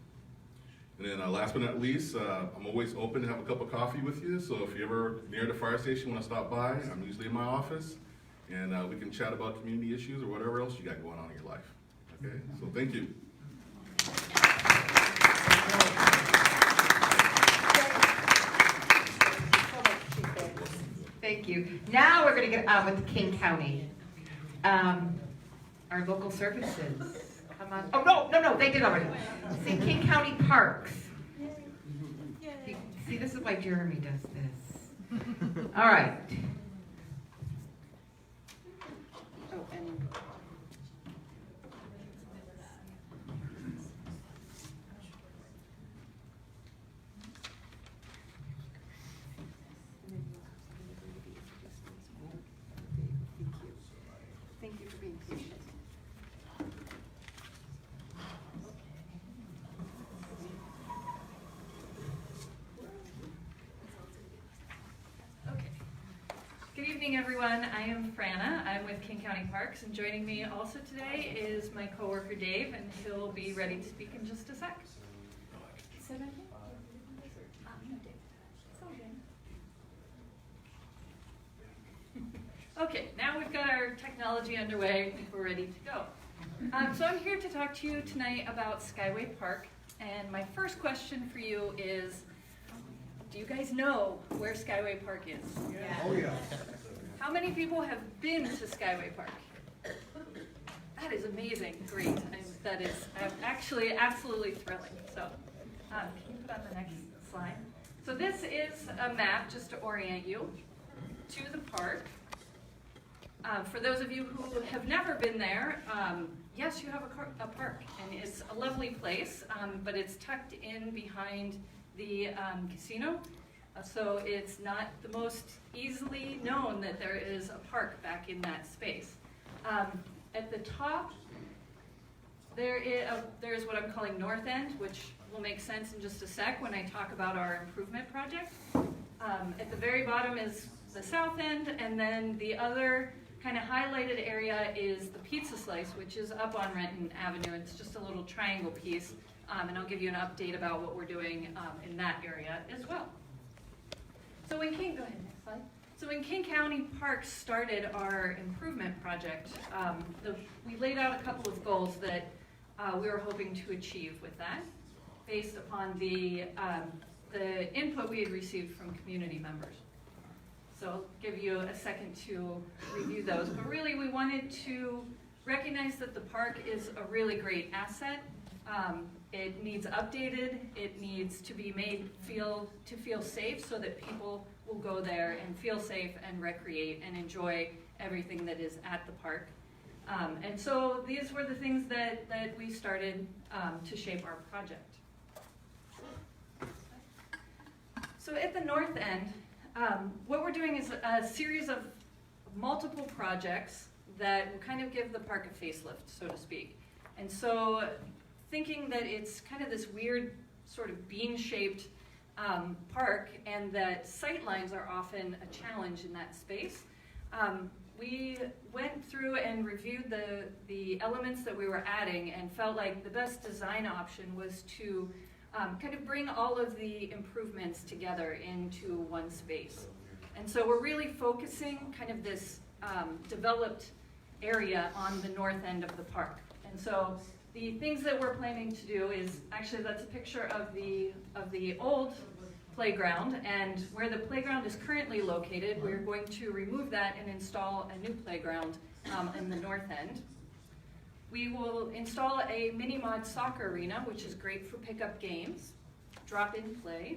And then last but not least, I'm always open to have a cup of coffee with you, so if you're ever near the fire station, want to stop by, I'm usually in my office, and we can chat about community issues or whatever else you got going on in your life. Okay, so thank you. Thank you. Now we're going to get on with King County. Our local services. Come on. Oh, no, they did already. See, King County Parks. See, this is why Jeremy does this. All right. Oh, and thank you for being patient. Okay. Good evening, everyone. I am Franna. I'm with King County Parks, and joining me also today is my coworker Dave, and he'll be ready to speak in just a sec. Say that again? Okay, now we've got our technology underway. We're ready to go. So I'm here to talk to you tonight about Skyway Park. And my first question for you is, do you guys know where Skyway Park is? Yeah. Oh, yeah. How many people have been to Skyway Park? That is amazing. Great. That is actually absolutely thrilling. So can you put on the next slide? So this is a map just to orient you to the park. For those of you who have never been there, yes, you have a park, and it's a lovely place, but it's tucked in behind the casino, so it's not the most easily known that there is a park back in that space. At the top, there's what I'm calling North End, which will make sense in just a sec when I talk about our improvement project. At the very bottom is the South End, and then the other kind of highlighted area is the Pizza Slice, which is up on Renton Avenue. It's just a little triangle piece, and I'll give you an update about what we're doing in that area as well. So when King, go ahead, next slide. So when King County Parks started our improvement project, we laid out a couple of goals that we were hoping to achieve with that, based upon the input we had received from community members. So I'll give you a second to review those. But really, we wanted to recognize that the park is a really great asset. It needs updated. It needs to be made feel safe so that people will go there and feel safe and recreate and enjoy everything that is at the park. And so these were the things that we started to shape our project. So at the North End, what we're doing is a series of multiple projects that will kind of give the park a facelift, so to speak. And so thinking that it's kind of this weird sort of bean-shaped park and that sight lines are often a challenge in that space, we went through and reviewed the elements that we were adding and felt like the best design option was to kind of bring all of the improvements together into one space. And so we're really focusing kind of this developed area on the north end of the park. And so the things that we're planning to do is, actually that's a picture of the old playground, and where the playground is currently located, we're going to remove that and install a new playground in the north end. We will install a mini-mod soccer arena, which is great for pickup games, drop-in play,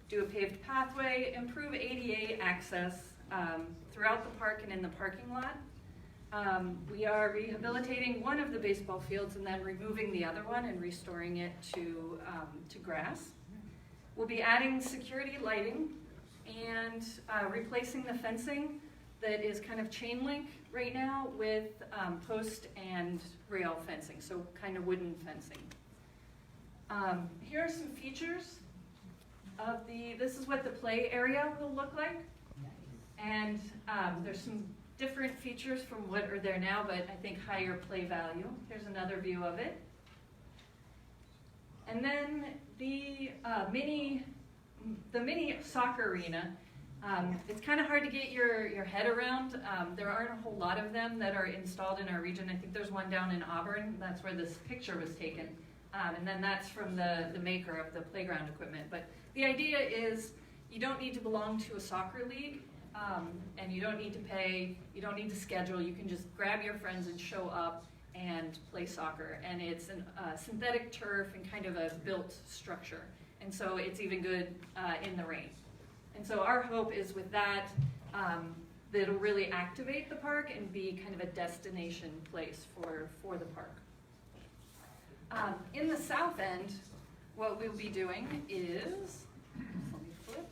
do a paved pathway, improve ADA access throughout the park and in the parking lot. We are rehabilitating one of the baseball fields and then removing the other one and restoring it to grass. We'll be adding security lighting and replacing the fencing that is kind of chain link right now with post and rail fencing, so kind of wooden fencing. Here are some features of this is what the play area will look like. And there's some different features from what are there now, but I think higher play value. Here's another view of it. And then the mini soccer arena, it's kind of hard to get your head around. There aren't a whole lot of them that are installed in our region. I think there's one down in Auburn. That's where this picture was taken. And then that's from the maker of the playground equipment. But the idea is you don't need to belong to a soccer league, and you don't need to pay, you don't need to schedule. You can just grab your friends and show up and play soccer. And it's a synthetic turf and kind of a built structure. And so it's even good in the rain. And so our hope is with that, that it'll really activate the park and be kind of a destination place for the park. In the south end, what we'll be doing is, let me flip.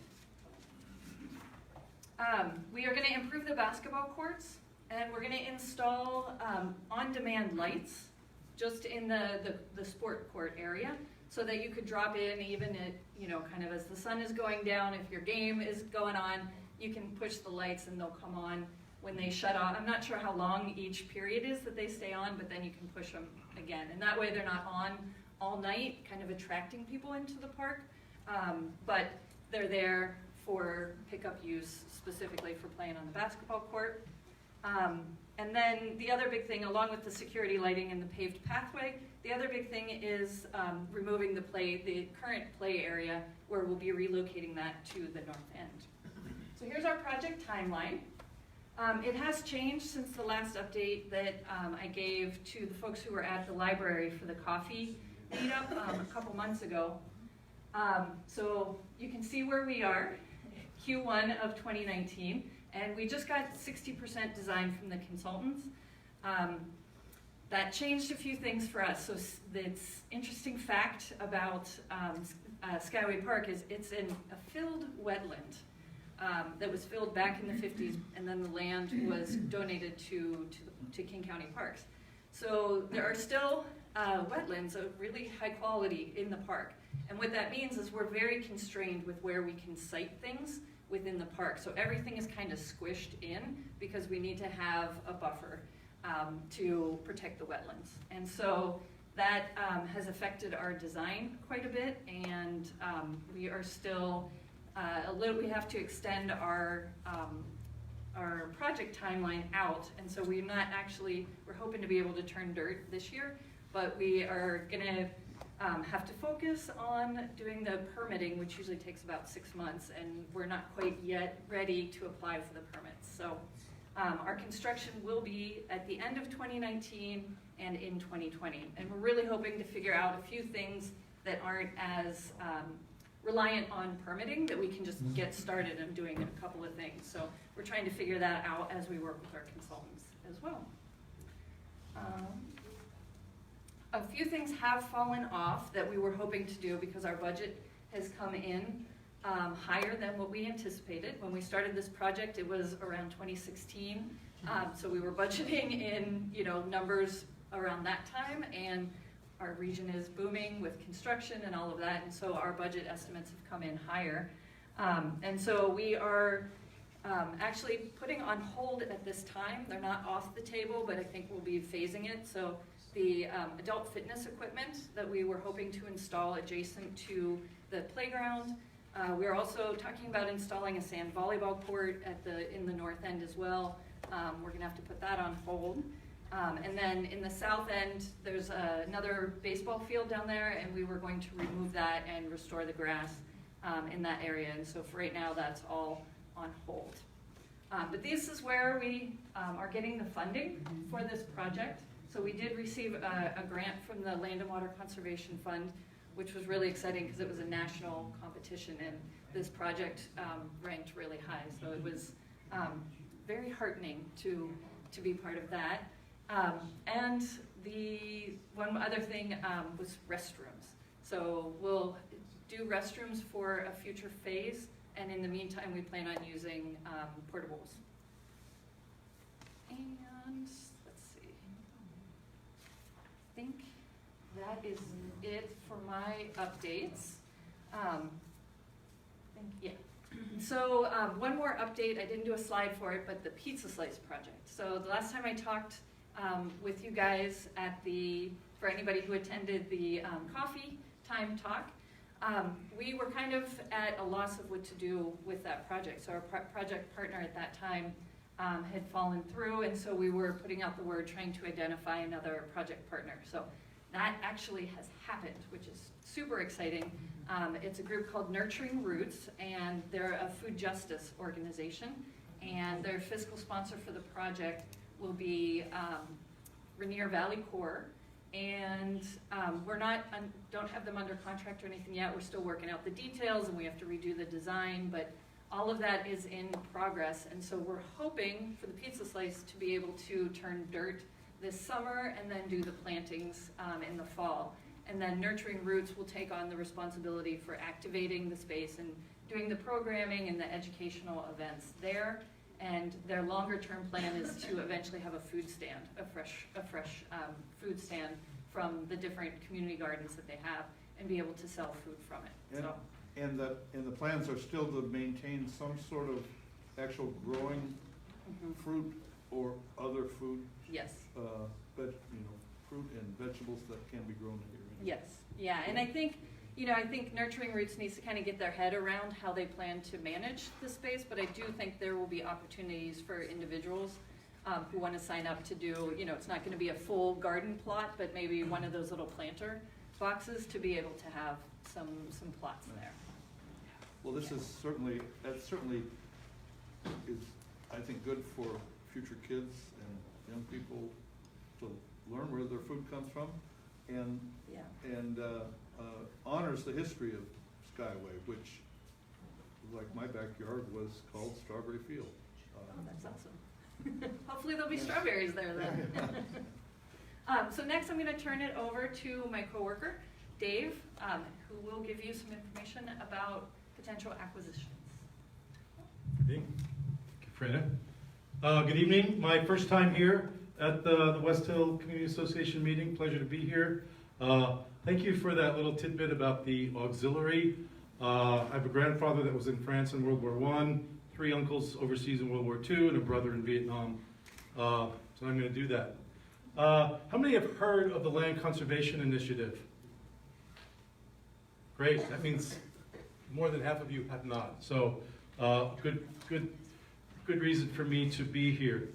We are going to improve the basketball courts, and we're going to install on-demand lights just in the sport court area, so that you could drop in even at, kind of as the sun is going down. If your game is going on, you can push the lights and they'll come on when they shut off. I'm not sure how long each period is that they stay on, but then you can push them again. And that way they're not on all night, kind of attracting people into the park, but they're there for pickup use, specifically for playing on the basketball court. And then the other big thing, along with the security lighting and the paved pathway, the other big thing is removing the current play area, where we'll be relocating that to the north end. So here's our project timeline. It has changed since the last update that I gave to the folks who were at the library for the coffee meetup a couple months ago. So you can see where we are, Q1 of 2019. And we just got 60% design from the consultants. That changed a few things for us. So this interesting fact about Skyway Park is it's in a filled wetland that was filled back in the 50s, and then the land was donated to King County Parks. So there are still wetlands of really high quality in the park. And what that means is we're very constrained with where we can site things within the park. So everything is kind of squished in because we need to have a buffer to protect the wetlands. And so that has affected our design quite a bit, and we are still we have to extend our project timeline out, and so we're hoping to be able to turn dirt this year, but we are gonna have to focus on doing the permitting, which usually takes about 6 months, and we're not quite yet ready to apply for the permits. So our construction will be at the end of 2019 and in 2020. And we're really hoping to figure out a few things that aren't as reliant on permitting, that we can just get started on doing a couple of things. So we're trying to figure that out as we work with our consultants as well. A few things have fallen off that we were hoping to do because our budget has come in higher than what we anticipated. When we started this project, it was around 2016, So we were budgeting in, numbers around that time, and our region is booming with construction and all of that, and so our budget estimates have come in higher. And so we are actually putting on hold at this time. They're not off the table, but I think we'll be phasing it. So the adult fitness equipment that we were hoping to install adjacent to the playground. We're also talking about installing a sand volleyball court in the north end as well. We're gonna have to put that on hold. And then in the south end, there's another baseball field down there, and we were going to remove that and restore the grass in that area. And so for right now, that's all on hold. But this is where we are getting the funding for this project. So we did receive a grant from the Land and Water Conservation Fund, which was really exciting because it was a national competition, and this project ranked really high. So it was very heartening to be part of that. And the one other thing was restrooms. So we'll do restrooms for a future phase, and in the meantime, we plan on using portables. And let's see. I think that is it for my updates. So one more update. I didn't do a slide for it, but the Pizza Slice project. So the last time I talked with you guys for anybody who attended the coffee time talk, we were kind of at a loss of what to do with that project. So our project partner at that time had fallen through, and so we were putting out the word trying to identify another project partner. So that actually has happened, which is super exciting. It's a group called Nurturing Roots, and they're a food justice organization, and their fiscal sponsor for the project will be Rainier Valley Corps. And we're don't have them under contract or anything yet. We're still working out the details, and we have to redo the design, but all of that is in progress. And so we're hoping for the Pizza Slice to be able to turn dirt this summer and then do the plantings in the fall. And then Nurturing Roots will take on the responsibility for activating the space and doing the programming and the educational events there. And their longer-term plan is to eventually have a food stand, a fresh food stand from the different community gardens that they have, and be able to sell food from it. And the plans are still to maintain some sort of actual growing fruit or other food. Yes. But fruit and vegetables that can be grown here. Yes. Yeah, and I think Nurturing Roots needs to kind of get their head around how they plan to manage the space, but I do think there will be opportunities for individuals who want to sign up to do, it's not going to be a full garden plot, but maybe one of those little planter boxes to be able to have some plots there. Well, that certainly is, I think, good for future kids and young people to learn where their food comes from, and honors the history of Skyway, which, like my backyard, was called Strawberry Field. Oh, that's awesome. Hopefully there'll be strawberries there then. So next I'm going to turn it over to my coworker, Dave, who will give you some information about potential acquisitions. Thank you, Freda. Good evening. My first time here at the West Hill Community Association meeting. Pleasure to be here. Thank you for that little tidbit about the auxiliary. I have a grandfather that was in France in World War I, 3 uncles overseas in World War II, and a brother in Vietnam. So I'm going to do that. How many have heard of the Land Conservation Initiative? Great. That means more than half of you have not. So good reason for me to be here.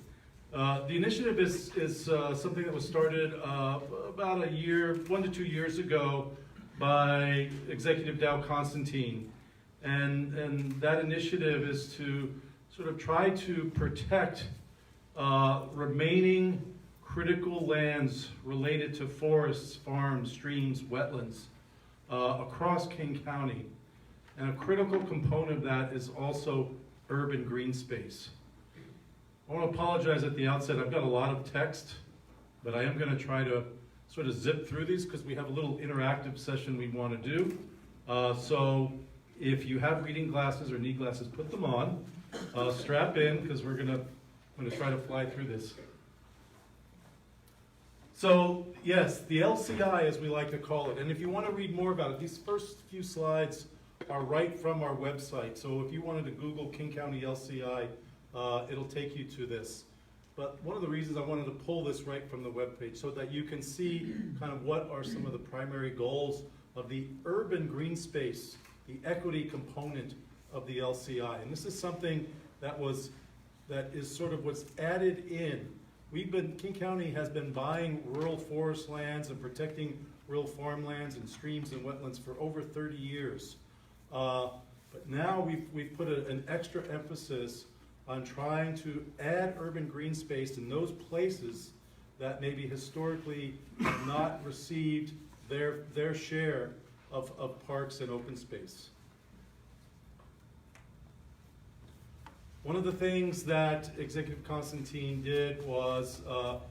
The initiative is something that was started about 1 to 2 years ago by Executive Dow Constantine. And that initiative is to sort of try to protect remaining critical lands related to forests, farms, streams, wetlands across King County. And a critical component of that is also urban green space. I want to apologize at the outset. I've got a lot of text, but I am going to try to sort of zip through these because we have a little interactive session we want to do. So if you have reading glasses or need glasses, put them on. Strap in because we're going to I'm going to try to fly through this. So, yes, the LCI, as we like to call it, and if you want to read more about it, these first few slides are right from our website. So if you wanted to Google King County LCI, it'll take you to this. But one of the reasons I wanted to pull this right from the webpage so that you can see kind of what are some of the primary goals of the urban green space, the equity component of the LCI. And this is something that is sort of what's added in. King County has been buying rural forest lands and protecting rural farmlands and streams and wetlands for over 30 years. But now we've put an extra emphasis on trying to add urban green space in those places that maybe historically have not received their share of parks and open space. One of the things that Executive Constantine did was,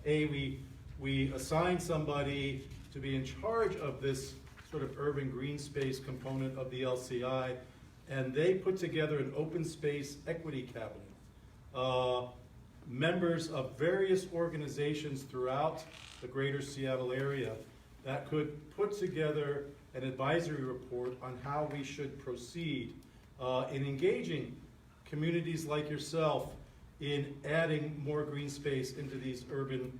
we assigned somebody to be in charge of this sort of urban green space component of the LCI, and they put together an open space equity cabinet. Members of various organizations throughout the greater Seattle area that could put together an advisory report on how we should proceed in engaging communities like yourself in adding more green space into these urban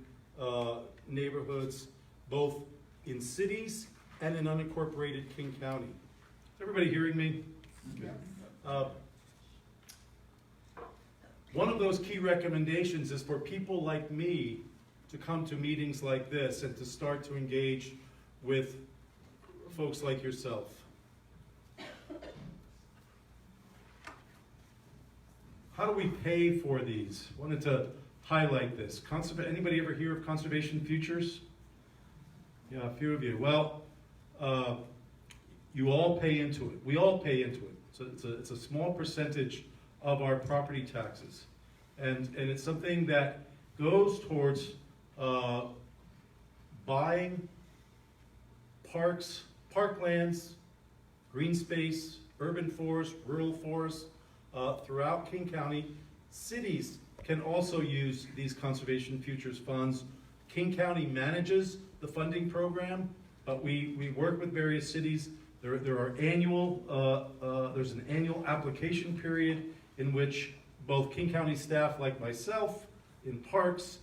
neighborhoods, both in cities and in unincorporated King County. Is everybody hearing me? Yes. One of those key recommendations is for people like me to come to meetings like this and to start to engage with folks like yourself. How do we pay for these? Wanted to highlight this. Anybody ever hear of Conservation Futures? Yeah, a few of you. Well, you all pay into it. We all pay into it. So it's a small percentage of our property taxes. And it's something that goes towards buying parks, parklands, green space, urban forest, rural forest, throughout King County. Cities can also use these Conservation Futures funds. King County manages the funding program, but we work with various cities. There are there's an annual application period in which both King County staff like myself in parks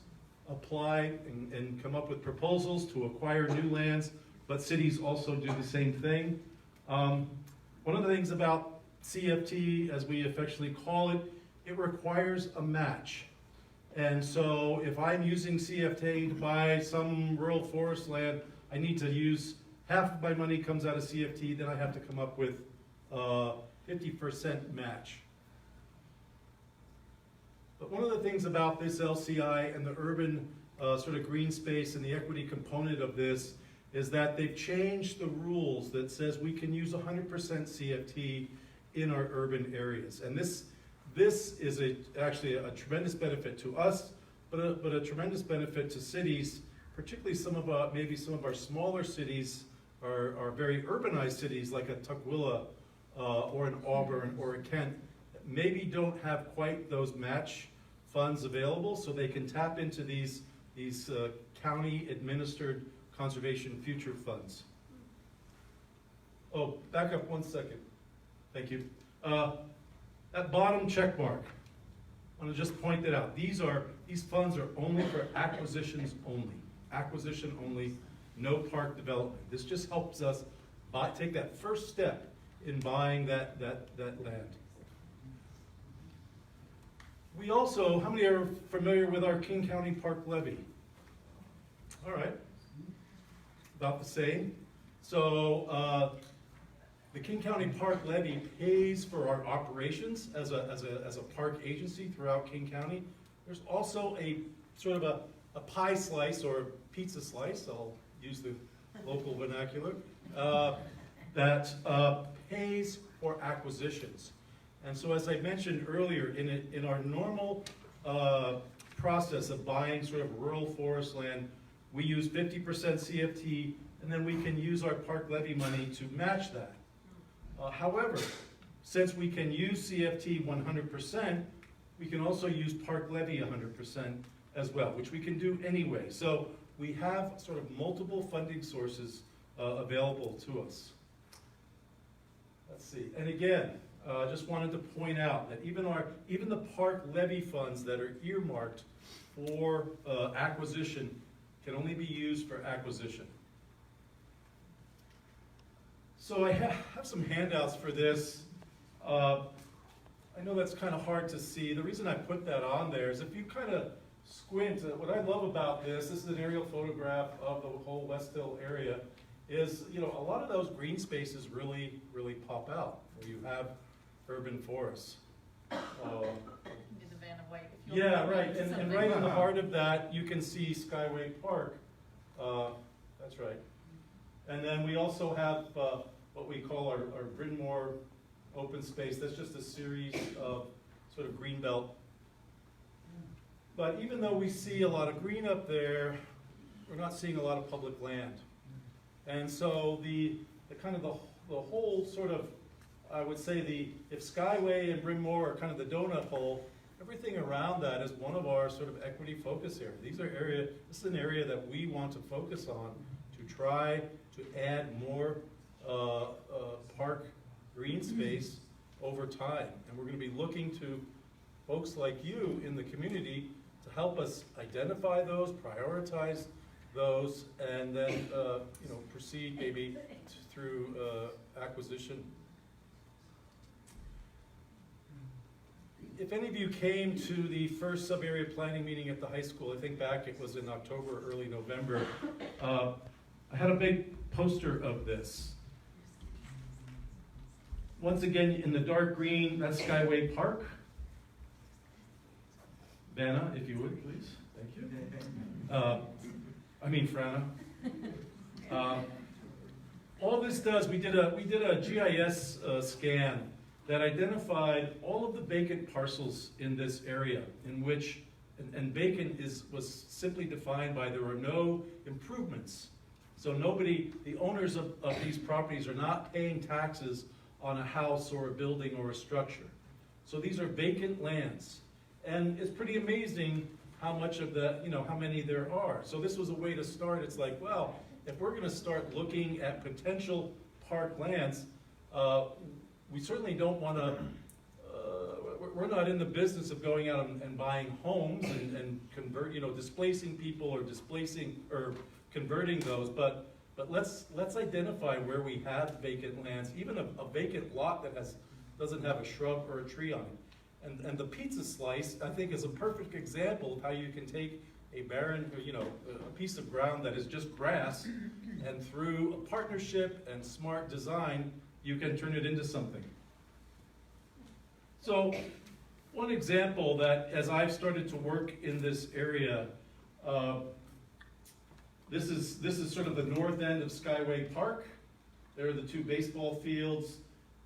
apply and come up with proposals to acquire new lands, but cities also do the same thing. One of the things about CFT, as we affectionately call it, it requires a match. And so if I'm using CFT to buy some rural forest land, I need to use half of my money comes out of CFT, then I have to come up with 50% match. But one of the things about this LCI and the urban sort of green space and the equity component of this is that they've changed the rules that says we can use 100% CFT in our urban areas. And this is actually a tremendous benefit to us, but a tremendous benefit to cities, particularly maybe some of our smaller cities, are very urbanized cities like a Tukwila or an Auburn or a Kent, that maybe don't have quite those match funds available, so they can tap into these county administered conservation future funds. Oh, back up 1 second. Thank you. That bottom check mark, I want to just point that out. These funds are only for acquisitions only. Acquisition only, no park development. This just helps us take that first step in buying that land. We also, how many are familiar with our King County Park Levy? All right, about the same. So the King County Park Levy pays for our operations as a park agency throughout King County. There's also a sort of a pie slice or a pizza slice, I'll use the local vernacular, that pays for acquisitions. And so as I mentioned earlier, in our normal process of buying sort of rural forest land, we use 50% CFT, and then we can use our park levy money to match that. However, since we can use CFT 100%, we can also use park levy 100% as well, which we can do anyway. So we have sort of multiple funding sources available to us. Let's see, and again, just wanted to point out that even the park levy funds that are earmarked for acquisition can only be used for acquisition. So I have some handouts for this. I know that's kind of hard to see. The reason I put that on there is if you kind of squint, what I love about this is an aerial photograph of the whole West Hill area, is, you know, a lot of those green spaces really, really pop out where you have urban forests. Yeah, right, and right in the heart of that, you can see Skyway Park. That's right. And then we also have what we call our Bryn Mawr open space. That's just a series of sort of green belt. But even though we see a lot of green up there, we're not seeing a lot of public land. And so the kind of the whole sort of, I would say if Skyway and Bryn Mawr are kind of the donut hole, everything around that is one of our sort of equity focus areas. This is an area that we want to focus on to try to add more park green space over time. And we're going to be looking to folks like you in the community to help us identify those, prioritize those, and then you know, proceed maybe through acquisition. If any of you came to the first sub-area planning meeting at the high school, I think back it was in October, early November, I had a big poster of this. Once again, in the dark green, that's Skyway Park. Vanna, if you would, please. Thank you. Frana. All this does, we did a GIS scan that identified all of the vacant parcels in this area, in which, and vacant was simply defined by there were no improvements. So the owners of these properties are not paying taxes on a house or a building or a structure. So these are vacant lands. And it's pretty amazing how much of the, how many there are. So this was a way to start. It's like, well, if we're gonna start looking at potential park lands, we certainly don't wanna, we're not in the business of going out and buying homes and convert, displacing people or converting those, but let's identify where we have vacant lands, even a vacant lot that doesn't have a shrub or a tree on it. And the pizza slice, I think, is a perfect example of how you can take a barren, a piece of ground that is just grass, and through a partnership and smart design, you can turn it into something. So, one example that, as I've started to work in this area, this is sort of the north end of Skyway Park. There are the two baseball fields,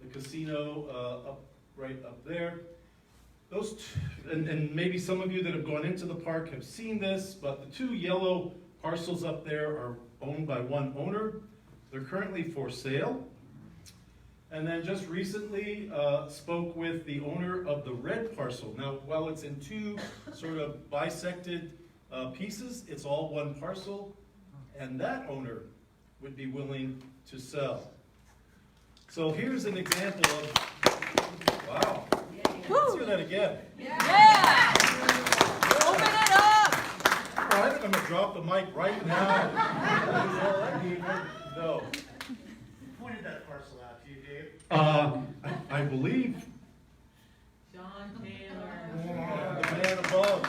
the casino right up there. Those two, and maybe some of you that have gone into the park have seen this, but the two yellow parcels up there are owned by one owner. They're currently for sale. And then just recently spoke with the owner of the red parcel. Now, while it's in two sort of bisected pieces, it's all one parcel, and that owner would be willing to sell. So here's an example of, wow. Let's hear that again. Yeah! Open it up! All right, I'm gonna drop the mic right now. No. Who pointed that parcel out to you, Dave? I believe John Taylor. the man above.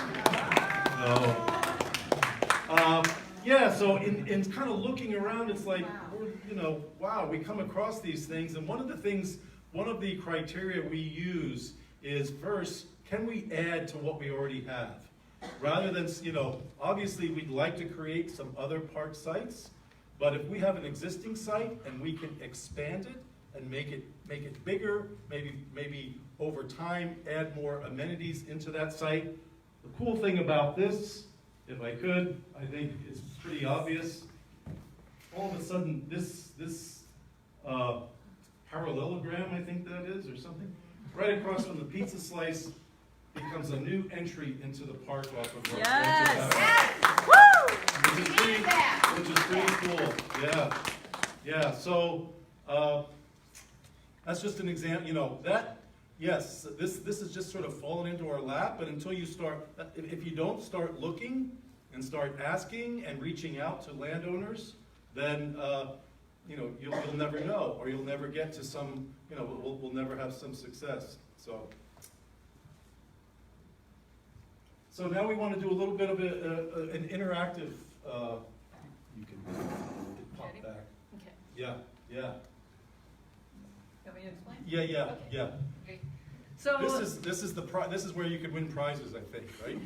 Yeah, so in kind of looking around, it's like, wow, we come across these things, and one of the criteria we use is, first, can we add to what we already have? Rather than, obviously we'd like to create some other park sites, but if we have an existing site and we can expand it and make it bigger, maybe over time add more amenities into that site. The cool thing about this, if I could, I think it's pretty obvious. All of a sudden, this parallelogram, I think that is, or something, right across from the pizza slice, becomes a new entry into the park off of North Yes. Which is pretty cool. Yeah. Yeah. So that's just an example. You know that. Yes. This is just sort of fallen into our lap. But until you start, if you don't start looking and start asking and reaching out to landowners, then you know you'll never know, or you'll never get to some. You know, we'll never have some success. So now we want to do a little bit of an interactive. You can pop back. Okay. Yeah. You want me to explain? Yeah. Okay. Yeah. Great. So This is where you could win prizes, I think, right?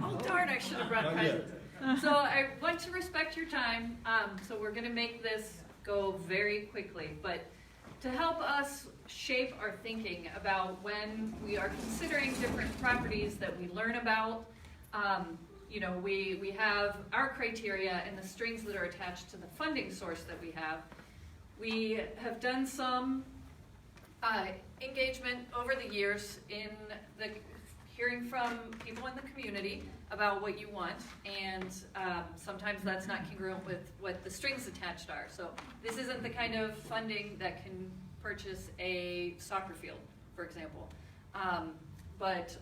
oh darn, I should have brought Not prizes. yet. So I want to respect your time. So we're going to make this go very quickly, but to help us shape our thinking about when we are considering different properties that we learn about, you know, we have our criteria and the strings that are attached to the funding source that we have. We have done some engagement over the years in the hearing from people in the community about what you want, and sometimes that's not congruent with what the strings attached are. So this isn't the kind of funding that can purchase a soccer field, for example. But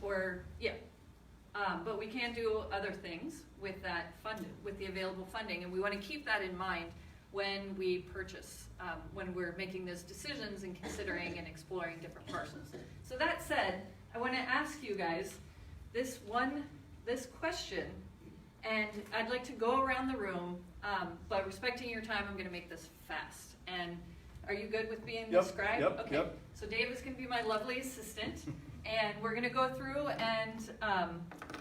we can do other things with that with the available funding, and we want to keep that in mind when we purchase, when we're making those decisions and considering and exploring different parcels. So that said, I want to ask you guys this question, and I'd like to go around the room, but respecting your time, I'm going to make this fast. And are you good with being the scribe? Yep, okay. yep. So Dave is going to be my lovely assistant, and we're going to go through and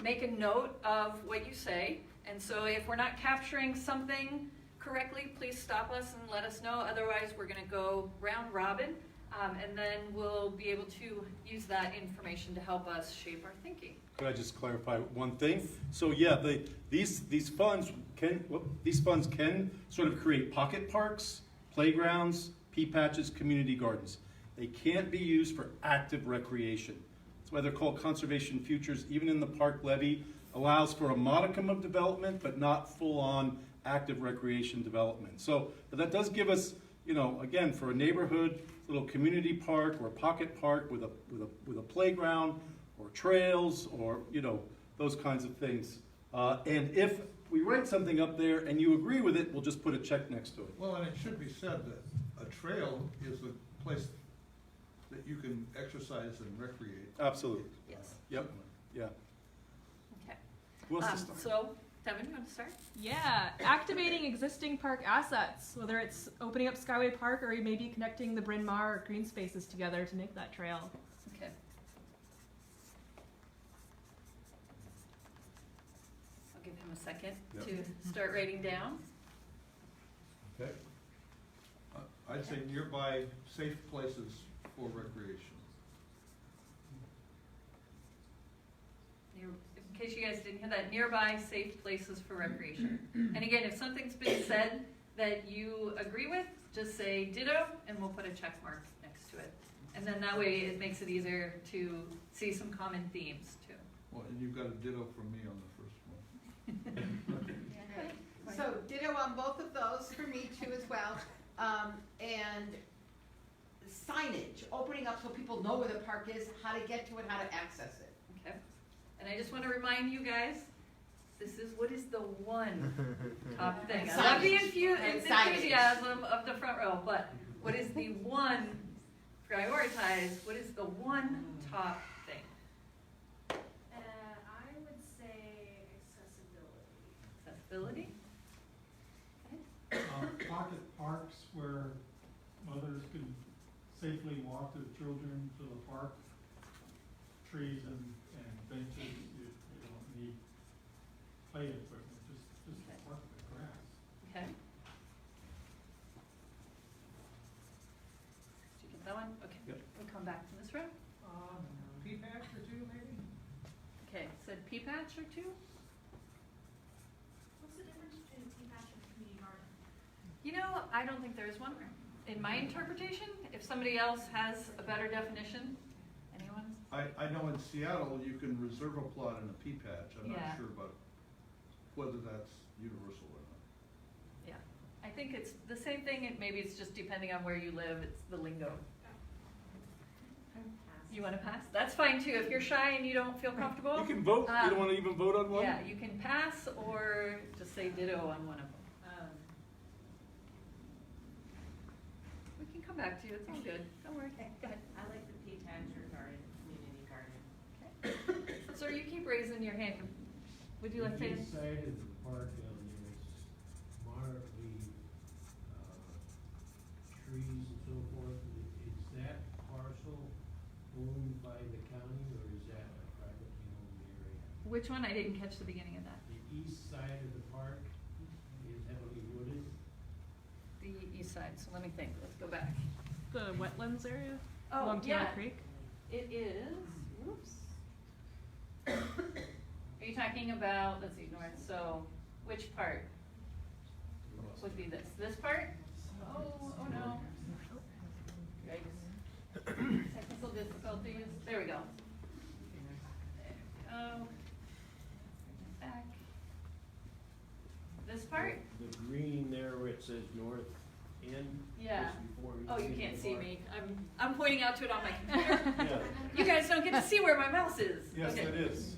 make a note of what you say. And so if we're not capturing something correctly, please stop us and let us know. Otherwise, we're going to go round robin, and then we'll be able to use that information to help us shape our thinking. Could I just clarify one thing? So yeah, these funds can sort of create pocket parks, playgrounds, pea patches, community gardens. They can't be used for active recreation. That's why they're called conservation futures. Even in the park levy, allows for a modicum of development, but not full-on active recreation development. So but that does give us, you know, again, for a neighborhood, little community park or a pocket park with a playground or trails or, you know, those kinds of things. And if we write something up there and you agree with it, we'll just put a check next to it. Well, and it should be said that a trail is a place that you can exercise and recreate. Absolutely. Yes. Yep. Yeah. Okay. Who wants to start? So, Devin, you want to start? Yeah, activating existing park assets, whether it's opening up Skyway Park or maybe connecting the Bryn Mawr or green spaces together to make that trail. Okay. I'll give him a second to start writing down. Okay. I'd say nearby safe places for recreation. In case you guys didn't hear that, nearby safe places for recreation. And again, if something's been said that you agree with, just say ditto, and we'll put a check mark next to it. And then that way it makes it easier to see some common themes too. Well, and you've got a ditto from me on the first one. So ditto on both of those for me too as well. And signage, opening up so people know where the park is, how to get to it, how to access it. Okay. And I just want to remind you guys, this is what is the one top thing. I love the enthusiasm of the front row, but what is the one prioritize? What is the one top thing? I would say accessibility. Accessibility? Pocket parks where mothers can safely walk their children to the park. Trees and benches, you don't need play equipment, just park the grass. Okay. Did you get that one? Okay. Yep. We'll come back to this row. Pea patch or two, maybe? Okay, said pea patch or two? What's the difference between a pea patch and a community garden? You know, I don't think there is one. In my interpretation, if somebody else has a better definition, anyone? I know in Seattle, you can reserve a plot in a pea patch. I'm Yeah. not sure about whether that's universal or not. Yeah, I think it's the same thing, and maybe it's just depending on where you live, it's the lingo. You wanna pass? That's fine too, if you're shy and you don't feel comfortable. You can vote, you don't wanna even vote on one? Yeah, you can pass or just say ditto on one of them. We can come back to you, it's all good, don't worry, go ahead. I like the pea patch or garden, community garden. Okay. So you keep raising your hand, would you like to? The east side of the park down there is moderately, trees and so forth. Is that parcel owned by the county or is that a privately owned area? Which one? I didn't catch the beginning of that. The east side of the park is heavily wooded. The east side, so let me think, let's go back. The wetlands area? Oh, Along Taylor yeah. Creek? It is, whoops. Are you talking about, let's see, north, so which part? Would be this part? Oh no. Yikes. Technical difficulties, there we go. Oh, back. This part? The green there where it says north end. Yeah. just before Oh, you get can't to see the me. I'm pointing out to it on my computer. Yeah. You guys don't get to see where my mouse is. Yes, Okay. it is.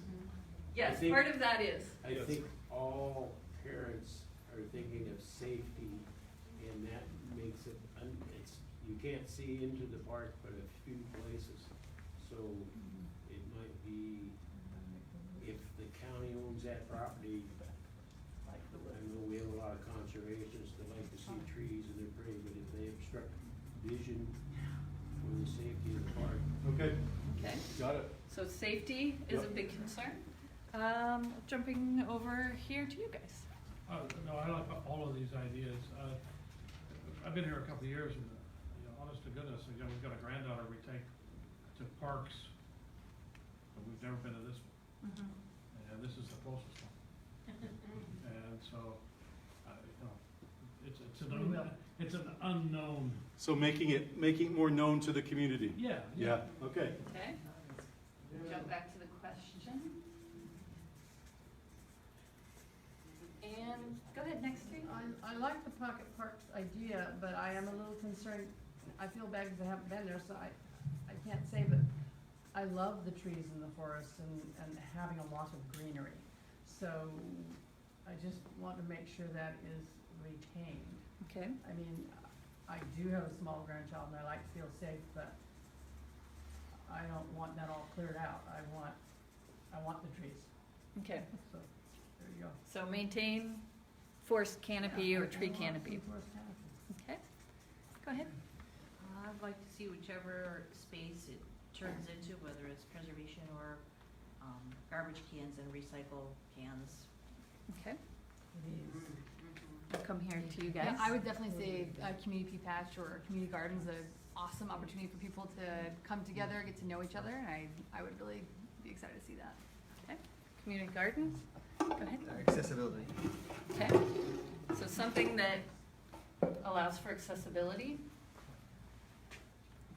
Yes, I think- part of that is. I think all parents are thinking of safety, and that makes it, you can't see into the park but a few places. So it might be, if the county owns that property, I know we have a lot of conservationists that like to see trees in their prairie, but if they obstruct vision for the safety of the park. Okay. Okay. Got it. So safety is a Yep. big concern. Jumping over here to you guys. No, I like all of these ideas. I've been here a couple of years and, honest to goodness, we've got a granddaughter we take to parks, but we've never been to this one. Mm-hmm. And this is the closest one. And so, it's an unknown. So making it more known to the community. Yeah. Yeah, okay. Okay. Jump back to the question. And go ahead, next three. I like the pocket parks idea, but I am a little concerned, I feel bad because I haven't been there, so I can't say, but I love the trees in the forest and having a lot of greenery. So I just want to make sure that is retained. Okay. I mean, I do have a small grandchild and I like to feel safe, but I don't want that all cleared out. I want the trees. Okay. So, there you go. So maintain forest canopy or tree canopy. Forest canopy. Okay. Go ahead. I'd like to see whichever space it turns into, whether it's preservation or garbage cans and recycle cans. Okay. I'll come here to you guys. Yeah, I would definitely say community pea patch or community garden's an awesome opportunity for people to come together, get to know each other, and I would really be excited to see that. Okay. Community gardens. Go ahead. Accessibility. Okay. So something that allows for accessibility.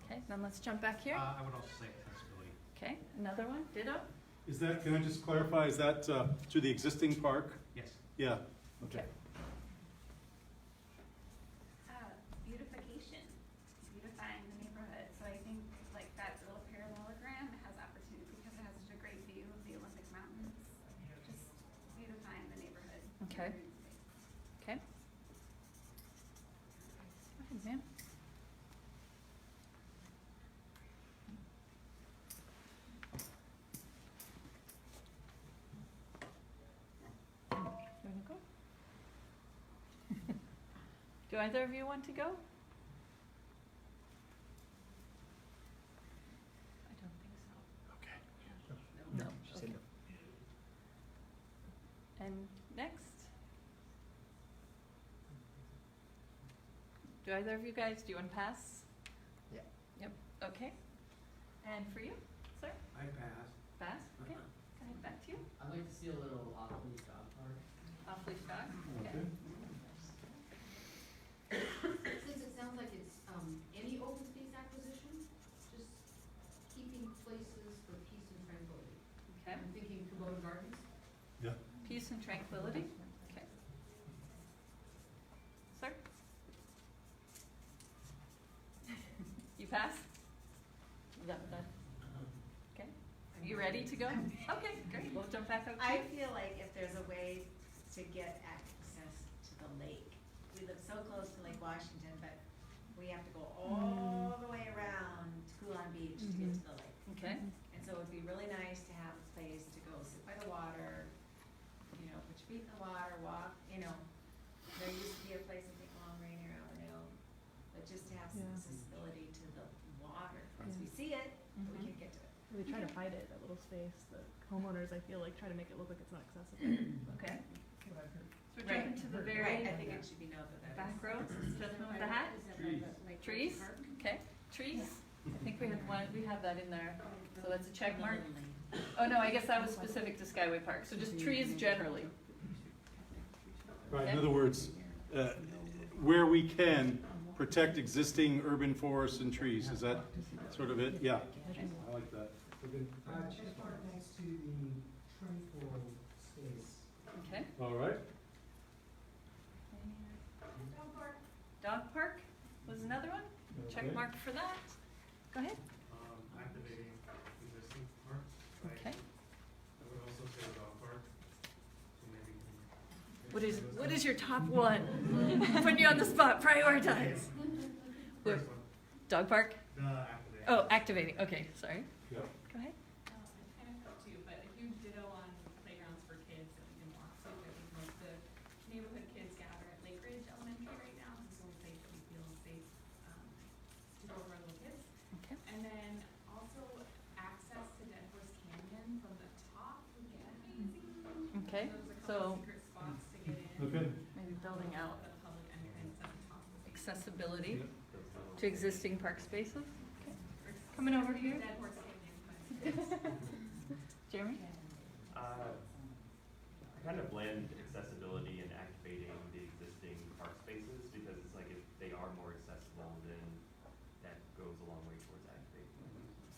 Okay, then let's jump back here. I would also say accessibility. Okay, another one, ditto. Is that, can I just clarify, is that to the existing park? Yes. Yeah, okay. Beautification, beautifying the neighborhood. So I think like that little parallelogram has opportunity because it has such a great view of the Olympic Mountains. Just beautifying the neighborhood. Okay. Okay. Go ahead, ma'am. You wanna go? Do either of you want to go? I don't think so. Okay. No. She said Okay. no. And next? Do either of you guys, do you want to pass? Yeah. Yep, okay. And for you, sir? I pass. Pass, okay. Go ahead, back to you. I'd like to see a little off-leash dog park. Off-leash dog? Okay. Since it sounds like it's any open space acquisition, just keeping places for pass? Is that done? Okay. Are you ready to go? Okay, great. We'll jump back up to I you. feel like if there's a way to get access to the lake, we live so close to Lake Washington, but we have to go all the way around Coulon Beach to get to the lake. Okay. And so it'd be really nice to have a place to go sit by the water, you know, put your feet in the water, walk, you know. There used to be a place, I think, along Rainier Avenue, but just to have some accessibility to the water. Because we see it, but we can't get to it. We try to hide it, that little space, the homeowners, I feel like, try to make it look like it's not accessible. Okay. So we're Right. jumping to the very Right, I think it should be noted that. back row. Gentleman with the hat? Trees. Okay. Trees. I think we have that in there. So that's a check mark. Oh, no, I guess that was specific to Skyway Park. So just trees generally. Right, in Okay. other words, where we can protect existing urban forests and trees, is that sort of it? Yeah, I like that. Just park next to the tranquil space. Okay. All right. Dog park was another one. Check Okay. mark for that. Go ahead. Activating existing parks. Okay. I would also say dog park. So maybe. What is your top one? Putting you on the spot, prioritize. First one. Dog park? Activating. Oh, activating, okay, sorry. Yep. Go ahead. I kind of felt too, but a huge ditto on playgrounds for kids that we can walk to. I think most of the neighborhood kids gather at Lake Ridge Elementary right now. It's the only place that we feel safe to go for little kids. Okay. And then also access to Dead Horse Canyon from the top would be amazing. Okay, Those are so secret spots to get in. Okay. maybe building out The public entrance at the top. accessibility to existing park spaces. Okay. Coming over here. Dead Horse Canyon. Jeremy? I kind of blend accessibility and activating the existing park spaces because it's like if they are more accessible, then that goes a long way towards activating.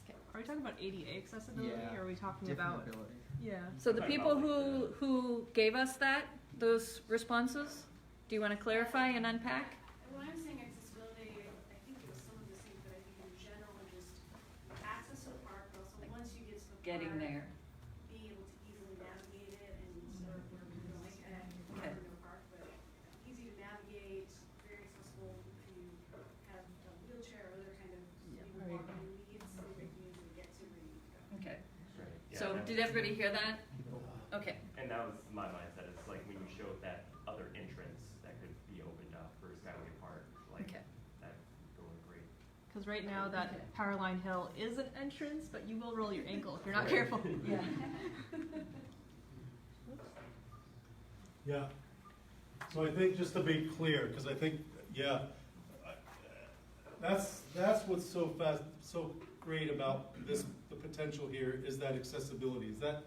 Okay. Are we talking about ADA accessibility, Yeah, or are we talking different about? ability. Yeah. So the people who gave us those responses, do you want to clarify and unpack? When I'm saying accessibility, I think it was some of the same, but I think in general, just access to the park, but also once you get to the park. Getting there. Being able to easily navigate it and sort of where we're going at, Okay. River Park, but easy to navigate, very accessible if you have a wheelchair or other kind of walking needs, so you can easily get to where you go. Okay. Right. Yeah, So that- did everybody hear that? Okay. And that was my mindset. It's like when you showed that other entrance that could be opened up for Skyway Park, like Okay. that going great. Because right now that Powerline Hill is an entrance, but you will roll your ankle if you're not careful. Yeah. Yeah. So I think, just to be clear, because I think, yeah, that's what's so great about this, the potential here is that accessibility, is that,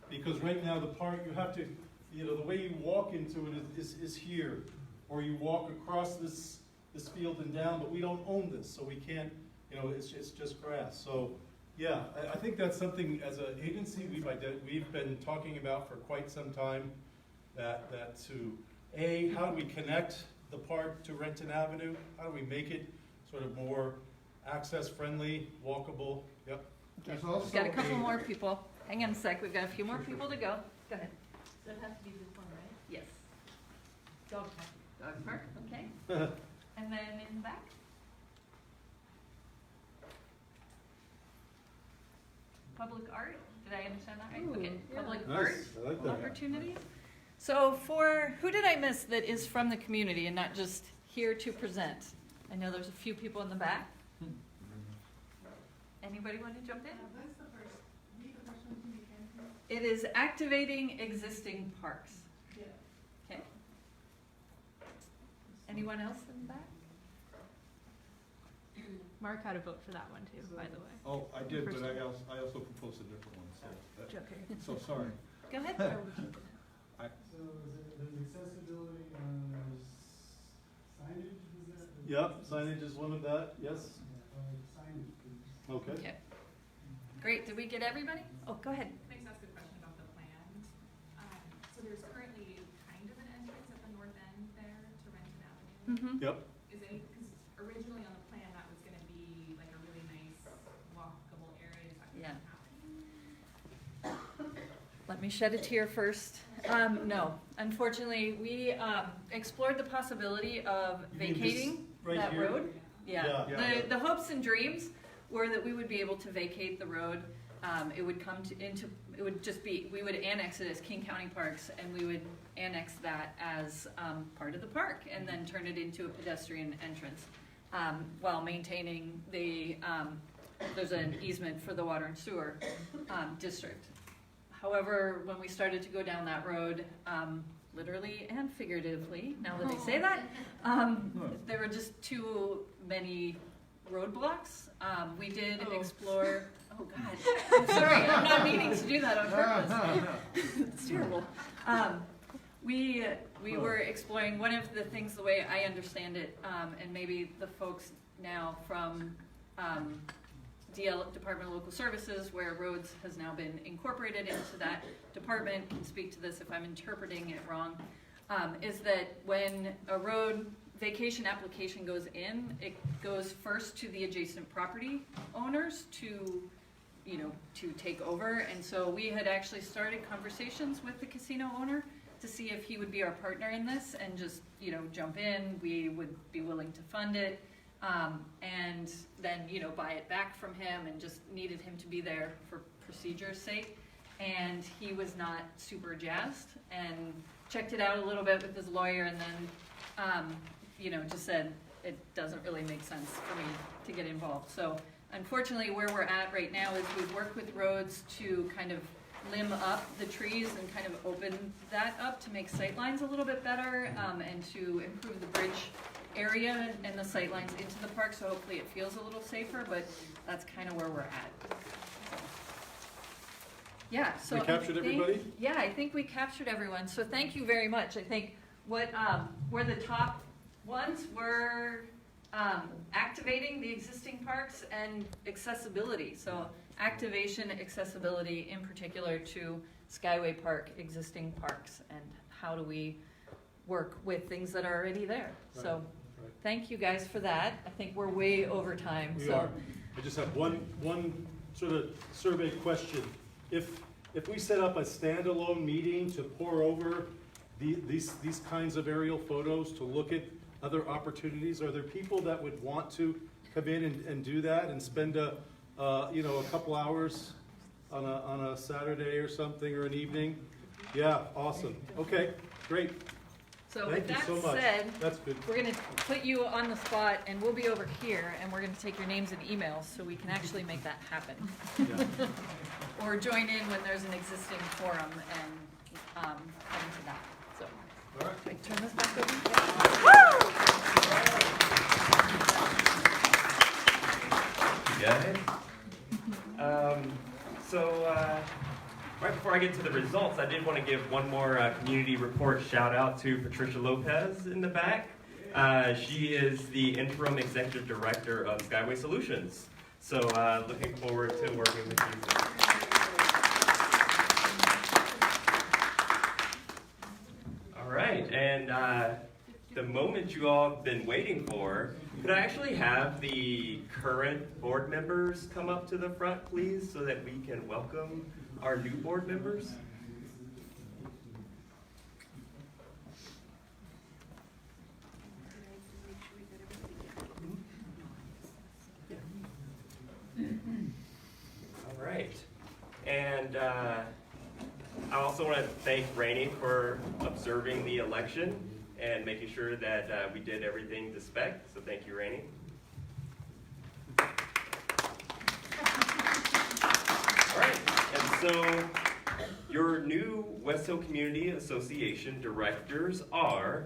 because right now the park, you have to, the way you walk into it is here, or you walk across this field and down, but we don't own this, so we can't, it's just grass. So, yeah, I think that's something as an agency we've been talking about for quite some time, that to, how do we connect the park to Renton Avenue? How do we make it sort of more access-friendly, walkable? Yep. Okay. We've got a couple more people. Hang on a sec, we've got a few more people to go. Go ahead. Does that have to be this one, right? Yes. Dog park. Dog park, okay. And then in the back? Public art, did I understand that right? Ooh, Okay, yeah. public Nice, art I like that. opportunities. So who did I miss that is from the community and not just here to present? I know there's a few people in the back. Anybody want to jump in? That's the first, read the first one to me again, please. It is activating existing parks. Yeah. Okay. Anyone else in the back? Mark had a vote for that one too, by the way. Oh, I did, but First I one. also proposed a different one, so. Okay. So sorry. Go ahead. So there's accessibility, signage, is that? Yep, signage is one of that, yes. Signage, please. Okay. Okay. Great, did we get everybody? Oh, go ahead. Can I just ask a question about the plan? So there's currently kind of an entrance at the north end there to Renton Avenue. Mm-hmm. Yep. Is any, because originally on the plan that was gonna be let me shed a tear first. No, unfortunately, we explored the possibility of You mean this vacating right that here? road. Yeah, Yeah. the hopes and dreams were that we would be able to vacate the road. It would come it would just be, we would annex it as King County Parks, and we would annex that as part of the park, and then turn it into a pedestrian entrance, while maintaining the, there's an easement for the water and sewer district. However, when we started to go down that road, literally and figuratively, now that I say that, there were just too many roadblocks. We did explore, oh God, I'm sorry, I'm not meaning to do that on purpose. It's terrible. We were exploring, one of the things, the way I understand it, and maybe the folks now from DL, Department of Local Services, where roads has now been incorporated into that department, can speak to this if I'm interpreting it wrong, is that when a road vacation application goes in, it goes first to the adjacent property owners to, you know, to take over. And so we had actually started conversations with the casino owner to see if he would be our partner in this and just, you know, jump in. We would be willing to fund it. And then, you know, buy it back from him, and just needed him to be there for procedure's sake. And he was not super jazzed, and checked it out a little bit with his lawyer, and then, you know, just said, it doesn't really make sense for me to get involved. So unfortunately, where we're at right now is we've worked with roads to kind of limb up the trees and kind of open that up to make sightlines a little bit better, and to improve the bridge area and the sightlines into the park, so hopefully it feels a little safer, but that's kind of where we're at. So, yeah, so We captured everybody? Yeah, I think we captured everyone, so thank you very much. I think what were the top ones were activating the existing parks and accessibility. So activation, accessibility, in particular to Skyway Park, existing parks, and how do we work with things that are already there. So thank you guys for that. I think we're way over time. We are. I just have one sort of survey question. If we set up a standalone meeting to pour over these kinds of aerial photos to look at other opportunities, are there people that would want to come in and do that and spend a couple hours on a Saturday or something, or an evening? Yeah, awesome. Okay, great. So Thank with you that so much. said, That's good. we're going to put you on the spot, and we'll be over here, and we're going to take your names and emails so we can actually make that happen. Or join in when there's an existing forum and come to that. So, all right. Can I turn this back over? Right before I get to the results, I did want to give one more community report shout out to Patricia Lopez in the back. She is the interim executive director of Skyway Solutions. So looking forward to working with you. All right, and the moment you all have been waiting for, could I actually have the current board members come up to the front, please, so that we can welcome our new board members? All right, and I also want to thank Rainey for observing the election and making sure that we did everything to spec, so thank you, Rainey. All right, and so your new West Hill Community Association directors are,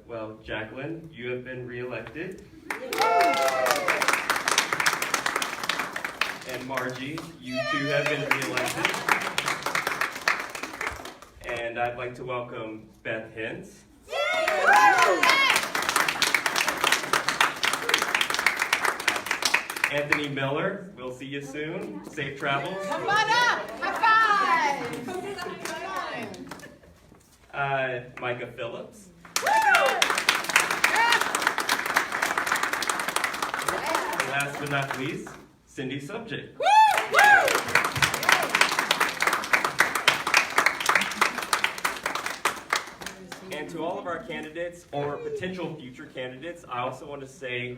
well, Jacqueline, you have been reelected. And Margie, you too have been reelected. And I'd like to welcome Beth Hintz. Anthony Miller, we'll see you soon. Safe travels. Come on up! High five! Micah Phillips. And last but not least, Cindy Subject. And to all of our candidates or potential future candidates, I also want to say,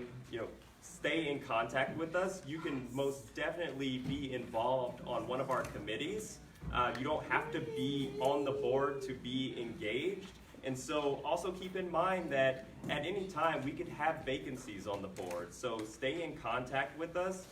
stay in contact with us. You can most definitely be involved on one of our committees. You don't have to be on the board to be engaged. And so also keep in mind that at any time we could have vacancies on the board. So stay in contact with us.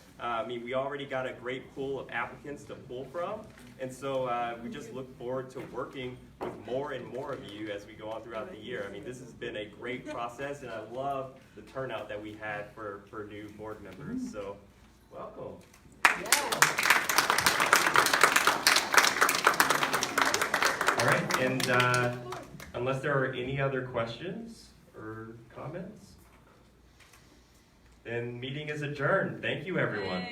We already got a great pool of applicants to pull from. And so we just look forward to working with more and more of you as we go on throughout the year. This has been a great process, and I love the turnout that we had for new board members. So welcome. All right, and unless there are any other questions or comments, then meeting is adjourned. Thank you, everyone.